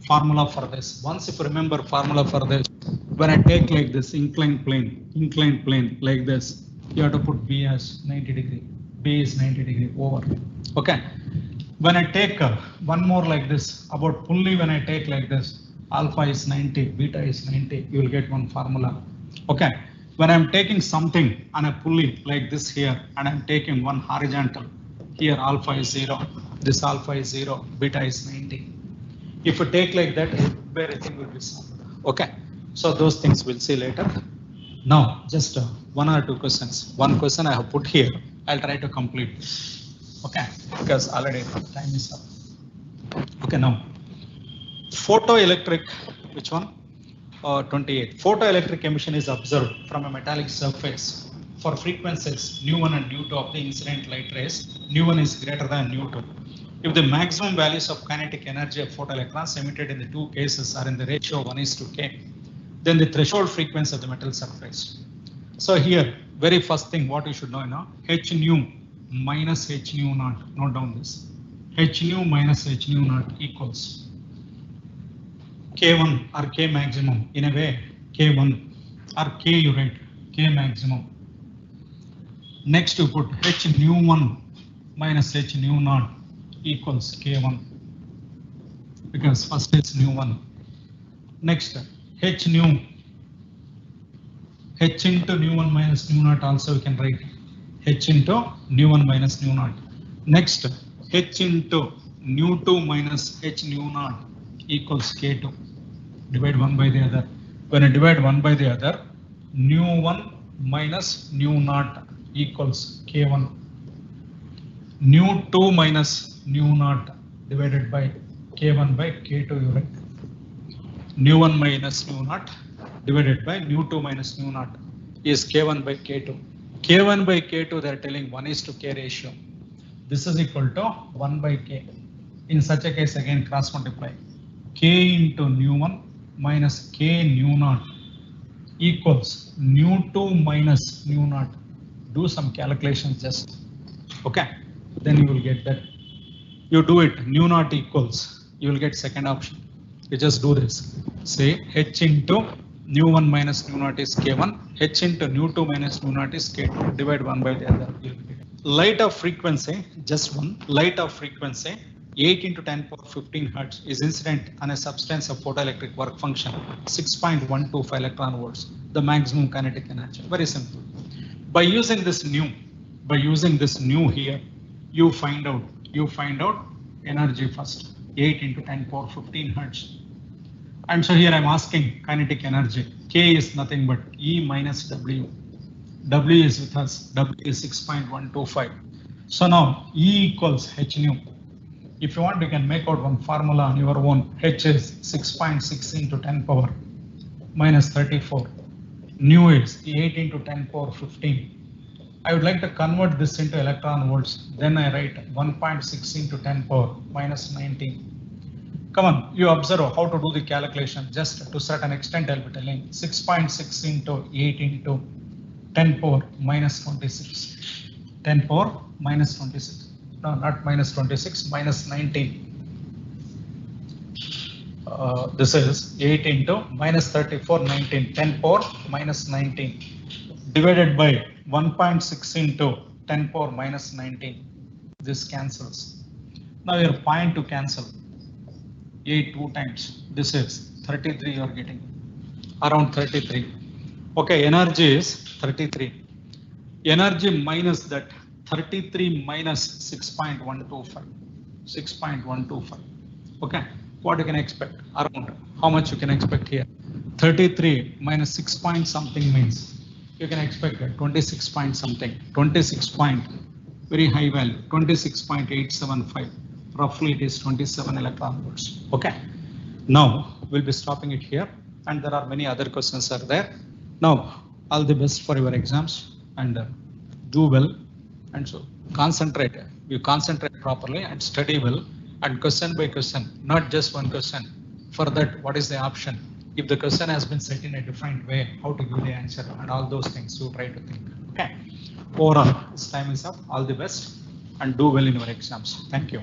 Speaker 1: formula for this. Once if you remember formula for this, when I take like this inclined plane like this, you have to put B as 90 degree. B is 90 degree over. Okay. When I take one more like this, about pulley, when I take like this, alpha is 90, beta is 90, you will get one formula. Okay. When I'm taking something on a pulley like this here, and I'm taking one horizontal, here alpha is 0, this alpha is 0, beta is 90. If you take like that, everything will be solved. Okay. So those things we'll see later. Now, just one or two questions. One question I have put here. I'll try to complete this. Okay, because already time is up. Okay, now photoelectric, which one? 28. Photoelectric emission is observed from a metallic surface for frequencies nu1 and nu2 of the incident light rays. Nu1 is greater than nu2. If the maximum values of kinetic energy of photoelectrons emitted in the two cases are in the ratio 1:k, then the threshold frequency of the metal surface. So here, very first thing what you should know now, h nu minus h nu naught. Note down this. H nu minus h nu naught equals K1 or K maximum. In a way, K1 or K you write K maximum. Next you put h nu1 minus h nu naught equals K1, because first is nu1. Next h nu, h into nu1 minus nu naught also we can write h into nu1 minus nu naught. Next h into nu2 minus h nu naught equals K2. Divide one by the other. When I divide one by the other, nu1 minus nu naught equals K1. Nu2 minus nu naught divided by K1 by K2 you write. Nu1 minus nu naught divided by nu2 minus nu naught is K1 by K2. K1 by K2 they are telling 1:k ratio. This is equal to 1 by K. In such a case again cross multiply. K into nu1 minus K nu naught equals nu2 minus nu naught. Do some calculations just. Okay. Then you will get that. You do it, nu naught equals, you will get second option. You just do this. Say h into nu1 minus nu naught is K1, h into nu2 minus nu naught is K2. Divide one by the other. Light of frequency, just one. Light of frequency 8 into 10 power 15 hertz is incident on a substance of photoelectric work function 6.125 electron volts. The maximum kinetic energy. Very simple. By using this nu here, you find out energy first. 8 into 10 power 15 hertz. And so here I'm asking kinetic energy. K is nothing but E minus W. W is with us. W is 6.125. So now E equals h nu. If you want, you can make out one formula on your own. H is 6.6 into 10 power minus 34. Nu is 8 into 10 power 15. I would like to convert this into electron volts. Then I write 1.6 into 10 power minus 19. Come on, you observe how to do the calculation. Just to certain extent, I'll be telling 6.6 into 8 into 10 power minus 26. 10 power minus 26. No, not minus 26, minus 19. This is 8 into minus 34, 19. 10 power minus 19. Divided by 1.6 into 10 power minus 19. This cancels. Now your point to cancel. 8 2 times. This is 33 you are getting. Around 33. Okay, energy is 33. Energy minus that 33 minus 6.125. 6.125. Okay, what you can expect? Around how much you can expect here? 33 minus 6 point something means you can expect 26 point something. 26 point very high value, 26.875. Roughly it is 27 electron volts. Okay. Now we'll be stopping it here, and there are many other questions are there. Now all the best for your exams, and do well, and so concentrate. You concentrate properly and study well, and question by question, not just one question. For that, what is the option? If the question has been set in a different way, how to give the answer, and all those things you try to think. Okay. Overall, this time is up. All the best, and do well in your exams. Thank you.